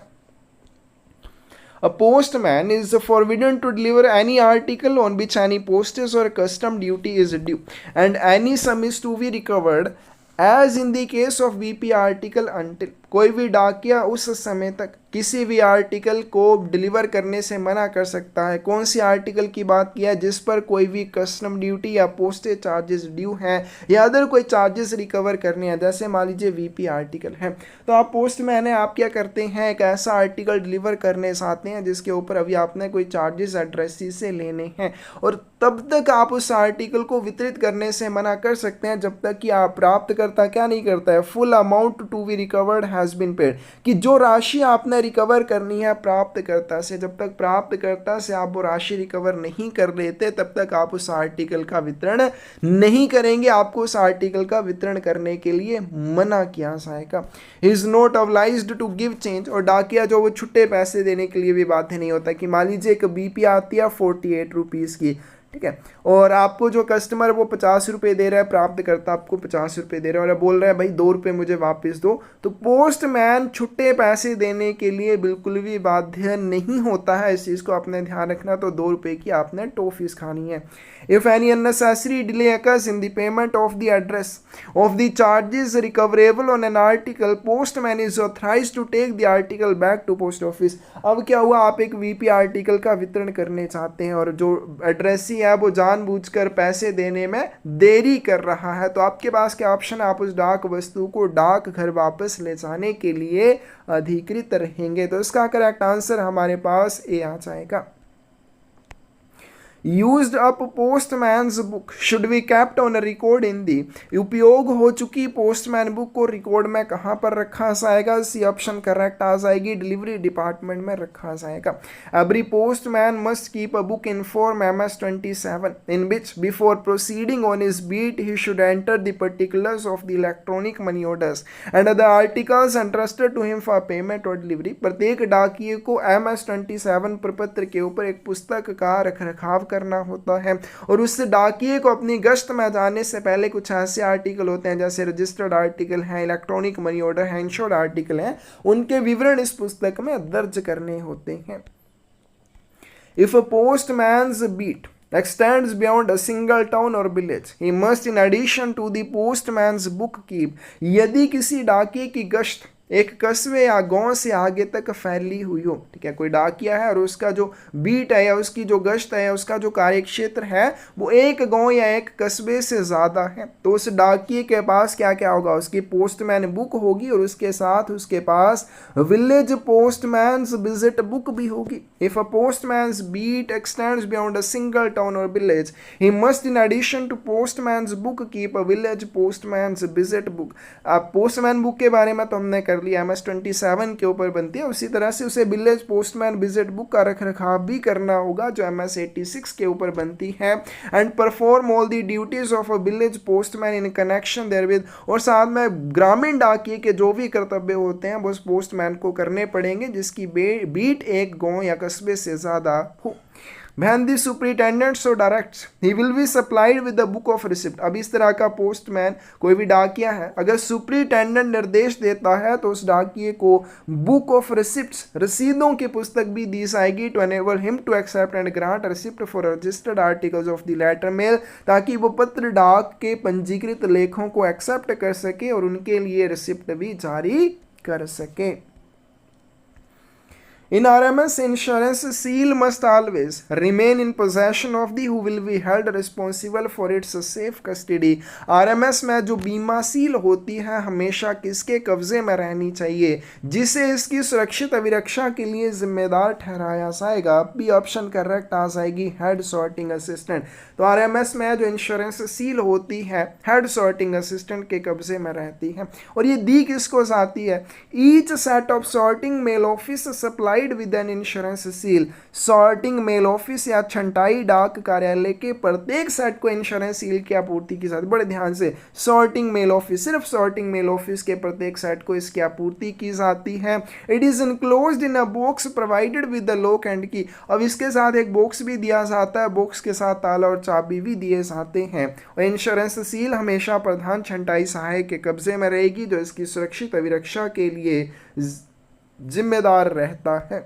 Speaker 1: A postman is forbidden to deliver any article on which any postage or custom duty is due, and any sum is to be recovered as in the case of BP article until. कोई भी डाकिया उस समय तक किसी भी article को deliver करने से मना कर सकता है. कौन सी आर्टिकल की बात किया? जिस पर कोई भी कस्टम ड्यूटी या पोस्टेज चार्जेस ड्यू हैं या अदर कोई चार्जेस रिकवर करने हैं, जैसे मान लीजिए वीपी आर्टिकल है, तो आप पोस्टमैन है, आप क्या करते हैं, एक ऐसा आर्टिकल डिलीवर करने चाहते हैं जिसके ऊपर अभी आपने कोई चार्जेस एड्रेसी से लेने हैं, और तब तक आप उस आर्टिकल को वितरित करने से मना कर सकते हैं जब तक कि आप प्राप्तकर्ता क्या नहीं करता है, full amount to be recovered has been paid, कि जो राशि आपने रिकवर करनी है प्राप्तकर्ता से, जब तक प्राप्तकर्ता से आप वो राशि रिकवर नहीं कर लेते तब तक आप उस आर्टिकल का वितरण नहीं करेंगे, आपको उस आर्टिकल का वितरण करने के लिए मना किया जाएगा. Is not obliged to give change, और डाकिया जो वो छुट्टे पैसे देने के लिए भी बाध्य नहीं होता, कि मान लीजिए एक बीपी आती है 48 रुपीज़ की, ठीक है, और आपको जो कस्टमर वो 50 रुपये दे रहा है, प्राप्त करता आपको 50 रुपये दे रहा है और बोल रहा है भाई 2 रुपये मुझे वापस दो, तो पोस्टमैन छुट्टे पैसे देने के लिए बिल्कुल भी बाध्य नहीं होता है. इस चीज़ को आपने ध्यान रखना. तो 2 रुपये की आपने टॉफीस खानी है. If any unnecessary delay occurs in the payment of the address of the charges recoverable on an article, postman is authorized to take the article back to post office. अब क्या हुआ, आप एक वीपी आर्टिकल का वितरण करने चाहते हैं और जो एड्रेसी है वो जानबूझकर पैसे देने में देरी कर रहा है, तो आपके पास क्या ऑप्शन है, आप उस डाक वस्तु को डाक घर वापस ले जाने के लिए अधिकृत रहेंगे. तो इसका करेक्ट आंसर हमारे पास ए आ जाएगा. Used up postman's book should be kept on record in the. उपयोग हो चुकी पोस्टमैन बुक को रिकॉर्ड में कहाँ पर रखा जाएगा? सी ऑप्शन करेक्ट आ जाएगी, डिलीवरी डिपार्टमेंट में रखा जाएगा. Every postman must keep a book in form MS-27 in which before proceeding on his beat he should enter the particulars of the electronic money orders and other articles entrusted to him for payment or delivery. प्रत्येक डाकिये को MS-27 प्रपत्र के ऊपर एक पुस्तक का रख रखाव करना होता है, और उस डाकिये को अपनी गश्त में जाने से पहले कुछ ऐसे आर्टिकल होते हैं जैसे रजिस्टर्ड आर्टिकल हैं, इलेक्ट्रॉनिक मनी ऑर्डर हैं, इंश्योर्ड आर्टिकल हैं, उनके विवरण इस पुस्तक में दर्ज करने होते हैं. If a postman's beat extends beyond a single town or village, he must in addition to the postman's book keep. यदि किसी डाकिये की गश्त एक कस्बे या गांव से आगे तक फैली हुई हो, ठीक है, कोई डाकिया है और उसका जो बीट है या उसकी जो गश्त है, उसका जो कार्यक्षेत्र है वो एक गांव या एक कस्बे से ज़्यादा है, तो उस डाकिये के पास क्या क्या होगा, उसकी पोस्टमैन बुक होगी और उसके साथ उसके पास विलेज पोस्टमैन्स विजिट बुक भी होगी. If a postman's beat extends beyond a single town और village, he must in addition to postman's book keep a village postman's visit book. अब पोस्टमैन बुक के बारे में तो हमने कर लिया, MS-27 के ऊपर बनती है, उसी तरह से उसे विलेज पोस्टमैन विजिट बुक का रख रखाव भी करना होगा जो MS-86 के ऊपर बनती है. And perform all the duties of a village postman in connection therewith, और साथ में ग्रामीण डाकिये के जो भी कर्तव्य होते हैं वो उस पोस्टमैन को करने पड़ेंगे जिसकी बीट एक गांव या कस्बे से ज्यादा हो. When the superintendent so directs, he will be supplied with the book of receipt. अब इस तरह का पोस्टमैन कोई भी डाकिया है, अगर सुपरिटेंडेंट निर्देश देता है तो उस डाकिये को बुक ऑफ रिसिप्ट्स रसीदों की पुस्तक भी दी जाएगी to enable him to accept and grant receipt for registered articles of the letter mail, ताकि वो पत्र डाक के पंजीकृत लेखों को एक्सेप्ट कर सके और उनके लिए रिसिप्ट भी जारी कर सके. In RMS, insurance seal must always remain in possession of the who will be held responsible for its safe custody. RMS में जो बीमा सील होती है हमेशा किसके कब्जे में रहनी चाहिए, जिसे इसकी सुरक्षित अभिरक्षा के लिए जिम्मेदार ठहराया जाएगा। बी ऑप्शन करेक्ट आ जाएगी, हेड सॉर्टिंग असिस्टेंट। तो RMS में जो इंश्योरेंस सील होती है हेड सॉर्टिंग असिस्टेंट के कब्जे में रहती है। और ये दी किसको जाती है? Each set of sorting mail office supply with an insurance seal. Sorting mail office या छंटाई डाक कार्यालय के प्रत्येक सेट को इंश्योरेंस सील की आपूर्ति की जाती है। बड़े ध्यान से, सॉर्टिंग मेल ऑफिस, सिर्फ सॉर्टिंग मेल ऑफिस के प्रत्येक सेट को इसकी आपूर्ति की जाती है। It is enclosed in a box provided with the lock and की। अब इसके साथ एक बॉक्स भी दिया जाता है, बॉक्स के साथ ताला और चाबी भी दिए जाते हैं। और इंश्योरेंस सील हमेशा प्रधान छंटाई सहायक के कब्जे में रहेगी, जो इसकी सुरक्षित अभिरक्षा के लिए जिम्मेदार रहता है।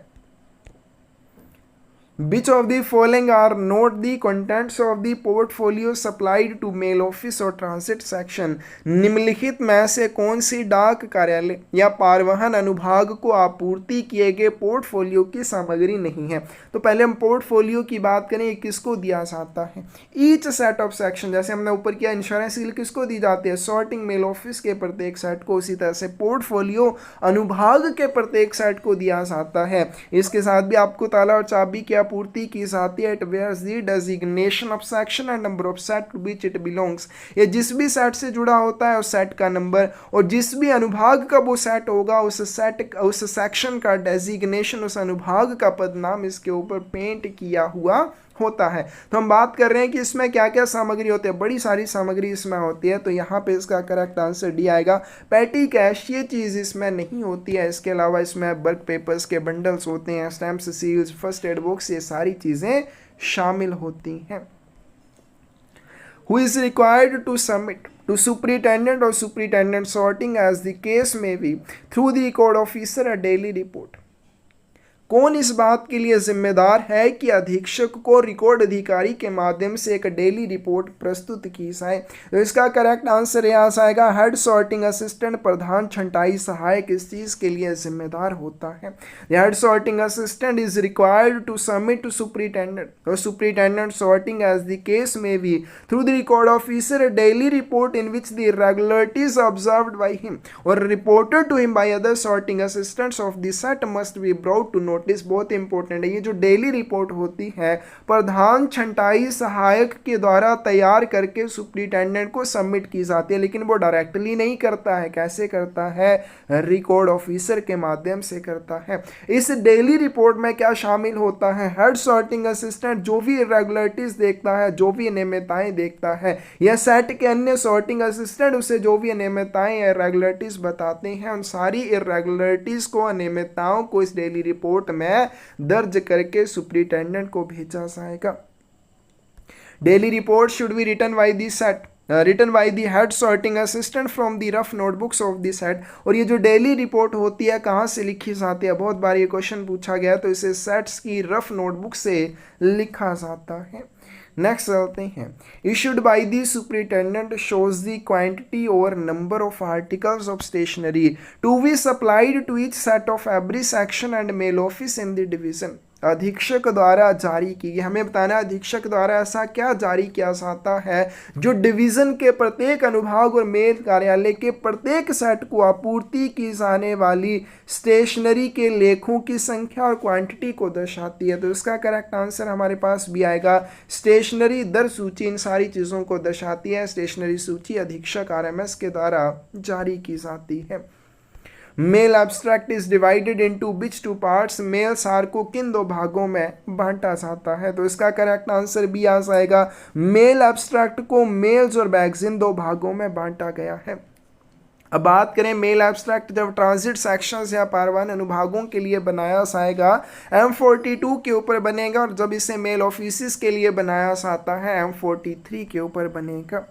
Speaker 1: Which of the following are not the contents of the portfolio supplied to mail office or transit section? निम्नलिखित में से कौन सी डाक कार्यालय या परिवहन अनुभाग को आपूर्ति किए गए पोर्टफोलियो की सामग्री नहीं है? तो पहले हम पोर्टफोलियो की बात करें, किसको दिया जाता है? ईच सेट ऑफ सेक्शन, जैसे हमने ऊपर किया, इंश्योरेंस सील किसको दी जाती है? सॉर्टिंग मेल ऑफिस के प्रत्येक सेट को। उसी तरह से पोर्टफोलियो अनुभाग के प्रत्येक सेट को दिया जाता है। इसके साथ भी आपको ताला और चाबी की पूर्ति की जाती है। It wears the designation of section and number of set to which it belongs. ये जिस भी सेट से जुड़ा होता है उस सेट का नंबर, और जिस भी अनुभाग का वो सेट होगा उस सेक्शन का डेजिग्नेशन, उस अनुभाग का पदनाम इसके ऊपर पेंट किया हुआ होता है। तो हम बात कर रहे हैं कि इसमें क्या क्या सामग्री होती है, बड़ी सारी सामग्री इसमें होती है। तो यहाँ पे इसका करेक्ट आंसर डी आएगा। पैटी कैश ये चीज़ इसमें नहीं होती है। इसके अलावा इसमें वर्क पेपर्स के बंडल्स होते हैं, stamps, seals, first aid box, ये सारी चीज़ें शामिल होती हैं। Who is required to submit to superintendent or superintendent sorting as the case may be through the record officer a daily report? कौन इस बात के लिए जिम्मेदार है कि अधीक्षक को रिकॉर्ड अधिकारी के माध्यम से एक डेली रिपोर्ट प्रस्तुत की जाए? तो इसका करेक्ट आंसर यहाँ आएगा, हेड सॉर्टिंग असिस्टेंट, प्रधान छंटाई सहायक इस चीज़ के लिए जिम्मेदार होता है। Head sorting assistant is required to submit to superintendent और superintendent sorting as the case may be through the record officer daily report in which the irregularities observed by him और reported to him by other sorting assistants of the set must be brought to notice. बहुत important है, ये जो daily report होती है प्रधान छंटाई सहायक के द्वारा तैयार करके सुपरिटेंडेंट को सबमिट की जाती है, लेकिन वो डायरेक्टली नहीं करता है। कैसे करता है? रिकॉर्ड ऑफिसर के माध्यम से करता है। इस डेली रिपोर्ट में क्या शामिल होता है? हेड सॉर्टिंग असिस्टेंट जो भी इरेगुलरिटीज देखता है, जो भी अनियमितताएं देखता है, या सेट के अन्य सॉर्टिंग असिस्टेंट उसे जो भी अनियमितताएं या इरेगुलरिटीज बताते हैं, उन सारी इरेगुलरिटीज को, अनियमितताओं को इस डेली रिपोर्ट में दर्ज करके सुपरिटेंडेंट को भेजा जाएगा। Daily report should be written by the set written by the head sorting assistant from the rough notebooks of the set। और ये जो डेली रिपोर्ट होती है कहाँ से लिखी जाती है? बहुत बार ये क्वेश्चन पूछा गया, तो इसे सेट्स की रफ नोटबुक से लिखा जाता है। नेक्स्ट चलते हैं। Issued by the superintendent shows the quantity और number of articles of stationery to be supplied to each set of every section and mail office in the division. अधीक्षक द्वारा जारी की गई, हमें बताना है अधीक्षक द्वारा ऐसा क्या जारी किया जाता है जो डिवीजन के प्रत्येक अनुभाग और मेल कार्यालय के प्रत्येक सेट को आपूर्ति की जाने वाली स्टेशनरी के लेखों की संख्या और क्वांटिटी को दर्शाती है। तो इसका करेक्ट आंसर हमारे पास भी आएगा, स्टेशनरी दर सूची इन सारी चीज़ों को दर्शाती है। स्टेशनरी सूची अधीक्षक RMS के द्वारा जारी की जाती है। Mail abstract is divided into which two parts. Mail सार को किन दो भागों में बांटा जाता है? तो इसका करेक्ट आंसर भी आ जाएगा, मेल एब्स्ट्रैक्ट को मेल्स और बैग्स इन दो भागों में बांटा गया है। अब बात करें मेल एब्स्ट्रैक्ट जब ट्रांजिट सेक्शंस या परिवहन अनुभागों के लिए बनाया जाएगा M42 के ऊपर बनेगा, और जब इसे मेल ऑफिस के लिए बनाया जाता है M43 के ऊपर बनेगा।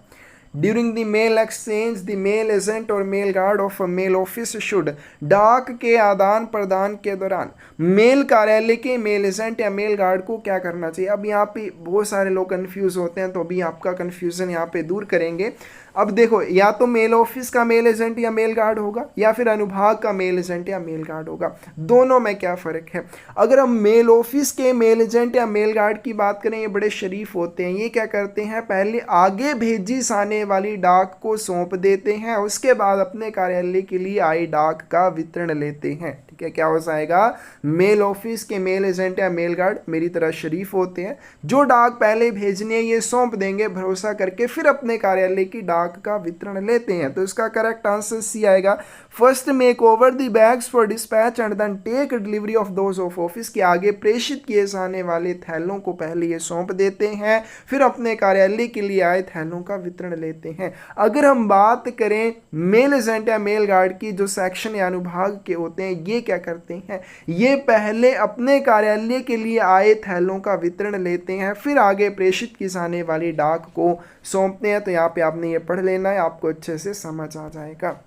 Speaker 1: During the mail exchange, the mail agent और mail guard of mail office should, डाक के आदान प्रदान के दौरान मेल कार्यालय के मेल एजेंट या मेल गार्ड को क्या करना चाहिए? अब यहाँ पे बहुत सारे लोग कंफ्यूज होते हैं, तो अभी आपका कंफ्यूजन यहाँ पे दूर करेंगे। अब देखो, या तो मेल ऑफिस का मेल एजेंट या मेल गार्ड होगा, या फिर अनुभाग का मेल एजेंट या मेल गार्ड होगा। दोनों में क्या फ़र्क है? अगर हम मेल ऑफिस के मेल एजेंट या मेल गार्ड की बात करें, ये बड़े शरीफ होते हैं। ये क्या करते हैं, पहले आगे भेजी जाने वाली डाक को सौंप देते हैं, उसके बाद अपने कार्यालय के लिए आई डाक का वितरण लेते हैं। ठीक है, क्या हो जाएगा, मेल ऑफिस के मेल एजेंट या मेल गार्ड मेरी तरह शरीफ होते हैं, जो डाक पहले भेजनी है ये सौंप देंगे भरोसा करके, फिर अपने कार्यालय की डाक का वितरण लेते हैं। तो इसका करेक्ट आंसर सी आएगा। First make over the bags for dispatch and then take delivery of those of office, के आगे प्रेषित किए जाने वाले थैलों को पहले ये सौंप देते हैं, फिर अपने कार्यालय के लिए आए थैलों का वितरण लेते हैं। अगर हम बात करें मेल एजेंट या मेल गार्ड की, जो सेक्शन या अनुभाग के होते हैं, ये क्या करते हैं, ये पहले अपने कार्यालय के लिए आए थैलों का वितरण लेते हैं, फिर आगे प्रेषित की जाने वाली डाक को सौंपते हैं। तो यहाँ पे आपने ये पढ़ लेना है, आपको अच्छे से समझ आ जाएगा।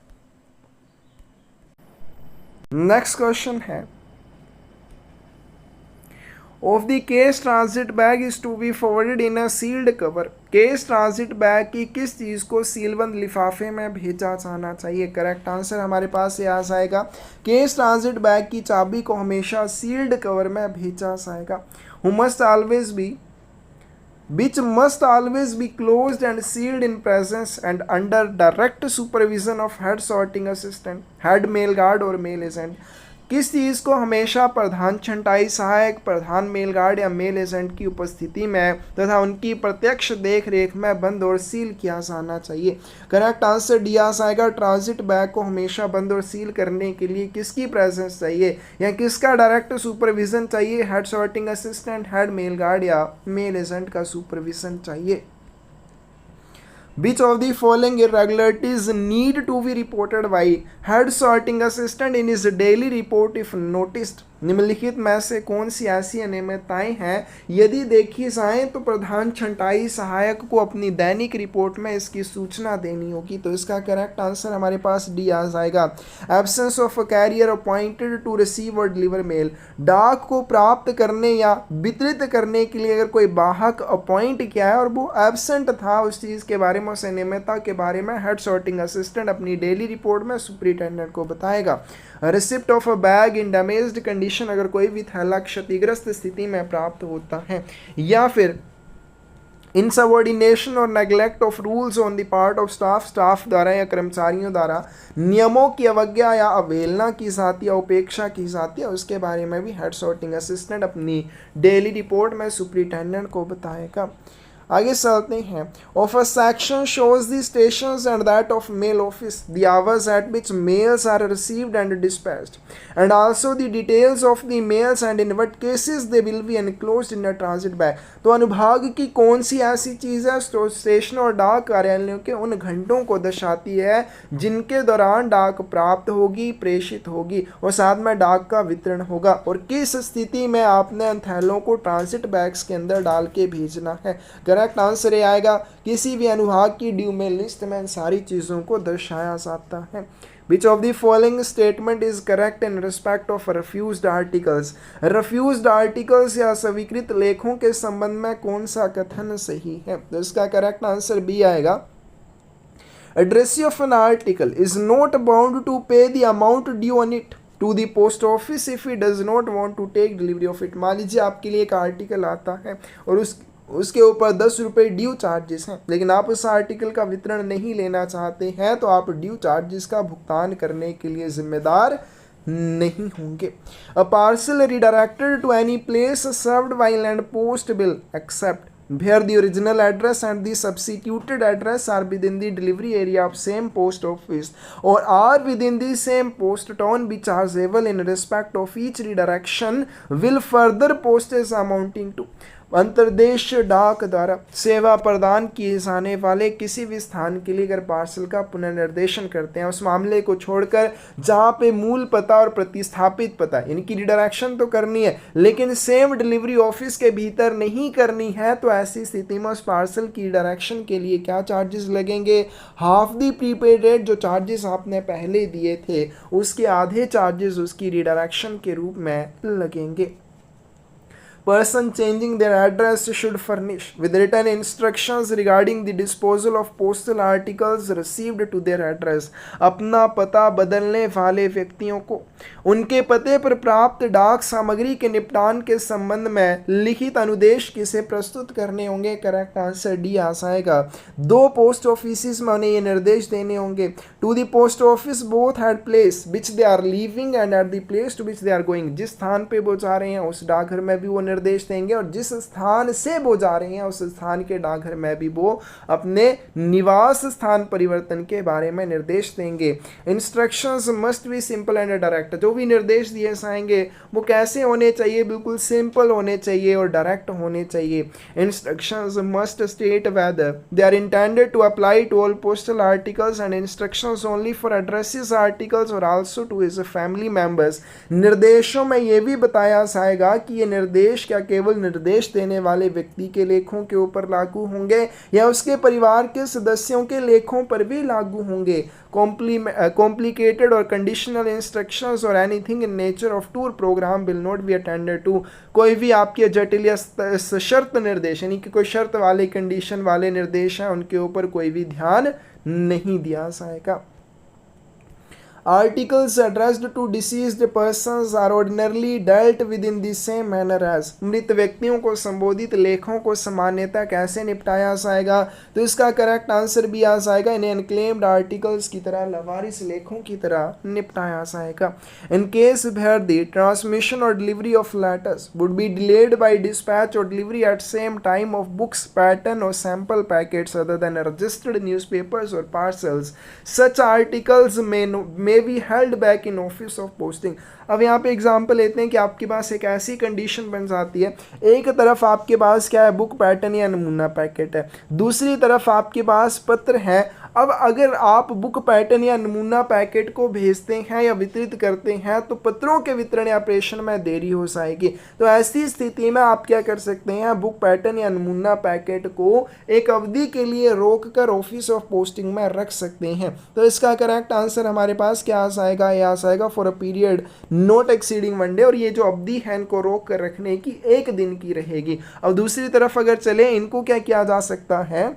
Speaker 1: नेक्स्ट क्वेश्चन है, of the case transit bag is to be forwarded in a sealed cover, case transit bag की किस चीज़ को सीलबंद लिफाफे में भेजा जाना चाहिए? करेक्ट आंसर हमारे पास ये आ जाएगा, केस ट्रांजिट बैग की चाबी को हमेशा सील्ड कवर में भेजा जाएगा। Who must always be, which must always be closed and sealed in presence and under direct supervision of head sorting assistant, head mail guard और mail agent। किस चीज़ को हमेशा प्रधान छंटाई सहायक, प्रधान मेल गार्ड या मेल एजेंट की उपस्थिति में तथा उनकी प्रत्यक्ष देख रेख में बंद और सील किया जाना चाहिए? करेक्ट आंसर डी आ जाएगा। ट्रांजिट बैग को हमेशा बंद और सील करने के लिए किसकी प्रेजेंस चाहिए या किसका डायरेक्ट सुपरविजन चाहिए? Head sorting assistant, head mail guard या मेल एजेंट का सुपरविजन चाहिए। Which of the following irregularities need to be reported by head sorting assistant in his daily report if noticed? निम्नलिखित में से कौन सी ऐसी अनियमितताएं हैं यदि देखी जाएं तो प्रधान छंटाई सहायक को अपनी दैनिक रिपोर्ट में इसकी सूचना देनी होगी? तो इसका करेक्ट आंसर हमारे पास डी आ जाएगा। Absence of a carrier appointed to receive or deliver mail, डाक को प्राप्त करने या वितरित करने के लिए अगर कोई वाहक अपॉइंट किया है और वो एब्सेंट था, उस चीज़ के बारे में, उस अनियमितता के बारे में हेड सॉर्टिंग असिस्टेंट अपनी डेली रिपोर्ट में सुपरिटेंडेंट को बताएगा। Receipt of a bag in damaged condition, अगर कोई भी थैला क्षतिग्रस्त स्थिति में प्राप्त होता है, या फिर इनसबऑर्डिनेशन और neglect of rules on the part of staff, staff द्वारा या कर्मचारियों द्वारा नियमों की अवज्ञा या अवहेलना की जाती है, उपेक्षा की जाती है, उसके बारे में भी हेड सॉर्टिंग असिस्टेंट अपनी डेली रिपोर्ट में सुपरिटेंडेंट को बताएगा। आगे चलते हैं। Of a section shows the stations and that of mail office, the hours at which mails are received and dispatched and also the details of the mails and in what cases they will be enclosed in a transit bag. तो अनुभाग की कौन सी ऐसी चीज़ है station और डाक कार्यालयों के उन घंटों को दर्शाती है जिनके दौरान डाक प्राप्त होगी, प्रेषित होगी और साथ में डाक का वितरण होगा, और किस स्थिति में आपने उन थैलों को ट्रांजिट बैग्स के अंदर डाल के भेजना है? करेक्ट आंसर ये आएगा, किसी भी अनुभाग की ड्यू मेल लिस्ट में इन सारी चीज़ों को दर्शाया जाता है। Which of the following statement is correct in respect of refused articles? refused articles या स्वीकृत लेखों के संबंध में कौन सा कथन सही है? तो इसका करेक्ट आंसर बी आएगा। Addressee of an article is not bound to pay the amount due on it to the post office if he does not want to take delivery of it। मान लीजिए आपके लिए एक article आता है और उसके ऊपर 10 रुपये ड्यू चार्जेस हैं, लेकिन आप उस आर्टिकल का वितरण नहीं लेना चाहते हैं, तो आप ड्यू चार्जेस का भुगतान करने के लिए जिम्मेदार नहीं होंगे। A parcel redirected to any place served by land post bill except where the original address and the substituted address are within the delivery area of same post office or are within the same post town be chargeable in respect of each redirection will further postage amounting to। अंतर्देश डाक द्वारा सेवा प्रदान किए जाने वाले किसी भी स्थान के लिए अगर पार्सल का पुनर्निर्देशन करते हैं, उस मामले को छोड़कर जहाँ पे मूल पता और प्रतिस्थापित पता, इनकी रिडायरेक्शन तो करनी है लेकिन सेम डिलीवरी ऑफिस के भीतर नहीं करनी है, तो ऐसी स्थिति में उस पार्सल की रिडायरेक्शन के लिए क्या चार्जेस लगेंगे? हाफ दी प्रीपेड रेट, जो चार्जेस आपने पहले दिए थे उसके आधे चार्जेस उसकी रिडायरेक्शन के रूप में लगेंगे। Person changing their address should furnish with written instructions regarding the disposal of postal articles received to their address. अपना पता बदलने वाले व्यक्तियों को उनके पते पर प्राप्त डाक सामग्री के निपटान के संबंध में लिखित अनुदेश किसे प्रस्तुत करने होंगे? करेक्ट आंसर डी आ जाएगा। दो पोस्ट ऑफिस में उन्हें ये निर्देश देने होंगे। To the post office both at place which they are leaving and at the place to which they are going. जिस स्थान पे वो जा रहे हैं उस डाकघर में भी वो निर्देश देंगे और जिस स्थान से वो जा रहे हैं उस स्थान के डाकघर में भी वो अपने निवास स्थान परिवर्तन के बारे में निर्देश देंगे। Instructions must be simple and direct. जो भी निर्देश दिए जाएंगे वो कैसे होने चाहिए? बिल्कुल सिंपल होने चाहिए और डायरेक्ट होने चाहिए। Instructions must state whether they are intended to apply to all postal articles and instructions only for addresses articles और also to his family members. निर्देशों में ये भी बताया जाएगा कि ये निर्देश क्या केवल निर्देश देने वाले व्यक्ति के लेखों के ऊपर लागू होंगे या उसके परिवार के सदस्यों के लेखों पर भी लागू होंगे। कॉम्प्लिकेटेड और कंडीशनल इंस्ट्रक्शंस और anything in nature of tour programme will not be attended to. कोई भी आपके जटिल या सशर्त निर्देश यानी कि कोई शर्त वाले कंडीशन वाले निर्देश हैं उनके ऊपर कोई भी ध्यान नहीं दिया जाएगा। Articles addressed to deceased persons are ordinarily dealt with in the same manner as। मृत व्यक्तियों को संबोधित लेखों को सामान्यतः कैसे निपटाया जाएगा? तो इसका करेक्ट आंसर भी आ जाएगा इन्हें अनक्लेम्ड आर्टिकल्स की तरह, लवारिस लेखों की तरह निपटाया जाएगा। In case where the transmission और delivery of letters would be delayed by dispatch और delivery at same time of books, pattern और sample packets other than registered newspapers और parcels, such articles may be held back in office of posting। अब यहाँ पे example लेते हैं कि आपके पास एक ऐसी कंडीशन बन जाती है, एक तरफ आपके पास क्या है? बुक, पैटर्न या नमूना पैकेट है, दूसरी तरफ आपके पास पत्र है। अब अगर आप बुक, पैटर्न या नमूना पैकेट को भेजते हैं या वितरित करते हैं तो पत्रों के वितरण या प्रेषण में देरी हो जाएगी। तो ऐसी स्थिति में आप क्या कर सकते हैं? बुक, पैटर्न या नमूना पैकेट को एक अवधि के लिए रोक कर ऑफिस ऑफ पोस्टिंग में रख सकते हैं। तो इसका करेक्ट आंसर हमारे पास क्या आ जाएगा? यह आ जाएगा for a period not exceeding 1 day. और ये जो अवधि है इनको रोक कर रखने की 1 दिन की रहेगी। अब दूसरी तरफ अगर चले इनको क्या किया जा सकता है?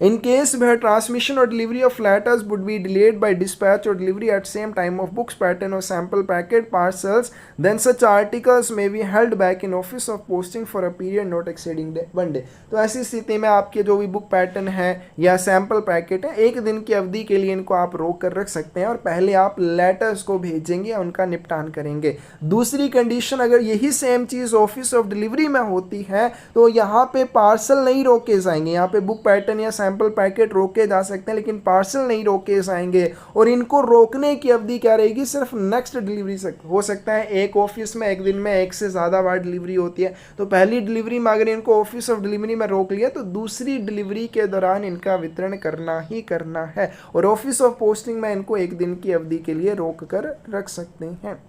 Speaker 1: In case where transmission or delivery of letters would be delayed by dispatch or delivery at same time of books, pattern or sample packet parcels, then such articles may be held back in office of posting for a period not exceeding 1 day। तो ऐसी स्थिति में आपके जो भी book, pattern है या sample packet है 1 दिन की अवधि के लिए इनको आप रोक कर रख सकते हैं और पहले आप लेटर्स को भेजेंगे या उनका निपटान करेंगे। दूसरी कंडीशन अगर यही same cheese office of delivery में होती है तो यहाँ पे पार्सल नहीं रोके जाएंगे। यहाँ पे बुक, पैटर्न या सैंपल पैकेट रोके जा सकते हैं लेकिन पार्सल नहीं रोके जाएंगे और इनको रोकने की अवधि क्या रहेगी? सिर्फ नेक्स्ट डिलीवरी से हो सकता है। एक ऑफिस में 1 दिन में 1 से ज़्यादा बार डिलीवरी होती है तो पहली डिलीवरी में अगर इनको ऑफिस ऑफ डिलीवरी में रोक लिया तो दूसरी डिलीवरी के दौरान इनका वितरण करना ही करना है और ऑफिस ऑफ पोस्टिंग में इनको 1 दिन की अवधि के लिए रोक कर रख सकते हैं।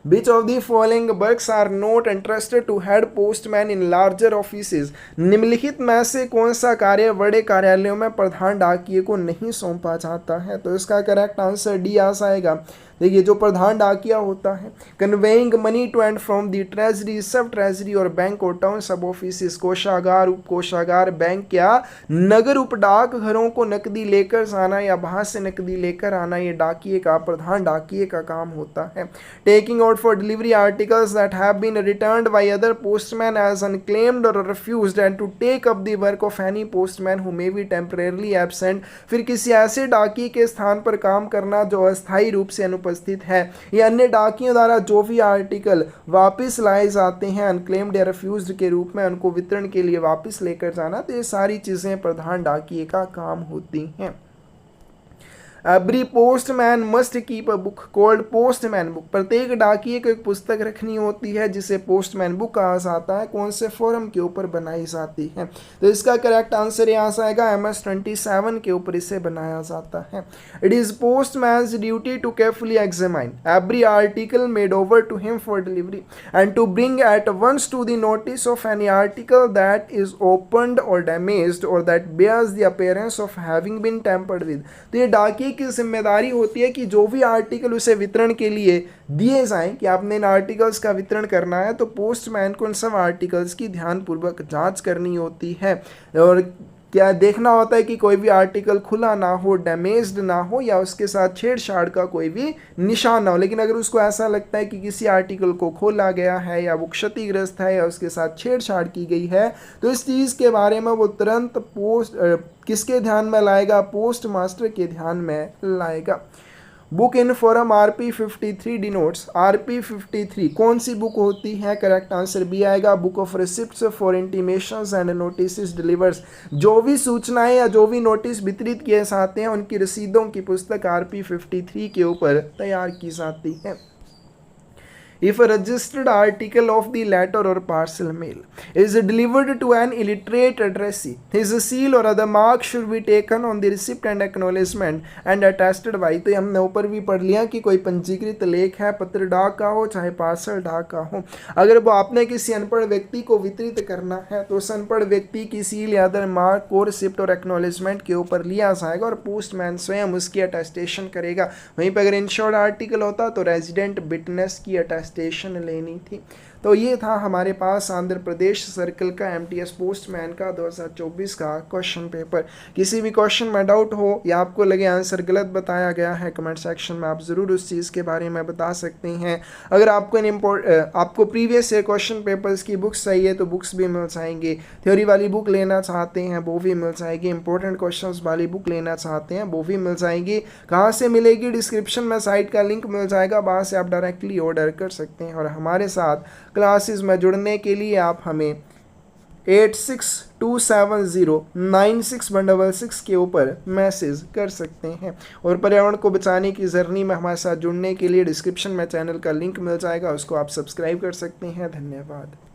Speaker 1: Which of the following works are not entrusted to head postman in larger offices? निम्नलिखित में से कौन सा कार्य बड़े कार्यालयों में प्रधान डाकिये को नहीं सौंपा जाता है? तो इसका करेक्ट आंसर डी आ जाएगा। देखिए जो प्रधान डाकिया होता है conveying money to and from the treasury, sub treasury और बैंक और टाउन सब ऑफिस, कोषागार, उप कोषागार, बैंक या नगर उप डाक घरों को नकदी लेकर जाना या बाहर से नकदी लेकर आना ये डाकिये का, प्रधान डाकिये का काम होता है। Taking out for delivery articles that have been returned by other postman as unclaimed और refused and to take up the work of any postman who may be temporarily absent. फिर किसी ऐसे डाकिये के स्थान पर काम करना जो अस्थायी रूप से उपस्थित है या अन्य डाकियों द्वारा जो भी आर्टिकल वापस लाए जाते हैं अनक्लेम्ड या रिफ्यूज्ड के रूप में उनको वितरण के लिए वापस लेकर जाना, तो ये सारी चीजें प्रधान डाकिये का काम होती हैं। Every postman must keep a book called postman book. प्रत्येक डाकिये को एक पुस्तक रखनी होती है जिसे पोस्टमैन बुक कहा जाता है। कौन से फॉर्म के ऊपर बनाई जाती है? तो इसका करेक्ट आंसर यहाँ से आएगा MS 27 के ऊपर इसे बनाया जाता है। It is postman's duty to carefully examine every article made over to him for delivery and to bring at once to the notice of any article that is opened और डैमेज्ड और that bears the appearance of having been tampered with. तो ये डाकिये MD की जिम्मेदारी होती है कि जो भी आर्टिकल उसे वितरण के लिए दिए जाएं कि आपने इन आर्टिकल्स का वितरण करना है, तो पोस्टमैन को उन सब आर्टिकल्स की ध्यानपूर्वक जांच करनी होती है और क्या देखना होता है कि कोई भी आर्टिकल खुला ना हो, डैमेज्ड ना हो या उसके साथ छेड़छाड़ का कोई भी निशान ना हो। लेकिन अगर उसको ऐसा लगता है कि किसी आर्टिकल को खोला गया है या वो क्षतिग्रस्त है या उसके साथ छेड़छाड़ की गई है, तो इस चीज़ के बारे में वो तुरंत किसके ध्यान में लाएगा? पोस्ट मास्टर के ध्यान में लाएगा। Book in forum RP53 denotes, RP53 कौन सी बुक होती है? करेक्ट आंसर बी आएगा, book of receipts for intimations and notice delivers. जो भी सूचनाएं या जो भी नोटिस वितरित किए जाते हैं उनकी रसीदों की पुस्तक RP53 के ऊपर तैयार की जाती है। If a registered article of the letter or parcel mail is delivered to an illiterate addressee, his seal or other mark should be taken on the receipt and acknowledgement and attested by। तो हमने ऊपर भी पढ़ लिया कि कोई पंजीकृत लेख है, पत्र डाक का हो चाहे पार्सल डाक का हो, अगर वो आपने किसी अनपढ़ व्यक्ति को वितरित करना है तो उस अनपढ़ व्यक्ति की सील या अदर मार्क को रिसिप्ट और एक्नॉलेजमेंट के ऊपर लिया जाएगा और पोस्टमैन स्वयं उसकी अटेस्टेशन करेगा। वहीं पर अगर इंश्योर्ड आर्टिकल होता तो रेजिडेंट विटनेस की स्टेशन लेनी थी। तो ये था हमारे पास आंध्र प्रदेश सर्कल का MTS पोस्टमैन का 2024 का क्वेश्चन पेपर। किसी भी क्वेश्चन में डाउट हो या आपको लगे आंसर गलत बताया गया है, कमेंट सेक्शन में आप ज़रूर उस चीज़ के बारे में बता सकते हैं। अगर आपको आपको प्रीवियस ईयर क्वेश्चन पेपर्स की बुक्स चाहिए तो बुक्स भी मिल जाएंगी। थ्योरी वाली बुक लेना चाहते हैं वो भी मिल जाएगी। इंपॉर्टेंट क्वेश्चन वाली बुक लेना चाहते हैं वो भी मिल जाएगी। कहाँ से मिलेगी? डिस्क्रिप्शन में साइट का लिंक मिल जाएगा, वहाँ से आप डायरेक्टली ऑर्डर कर सकते हैं। और हमारे साथ क्लासेस में जुड़ने के लिए आप हमें 8627096166 के ऊपर मैसेज कर सकते हैं। और पर्यावरण को बचाने की जर्नी में हमारे साथ जुड़ने के लिए डिस्क्रिप्शन में चैनल का लिंक मिल जाएगा, उसको आप सब्सक्राइब कर सकते हैं। धन्यवाद।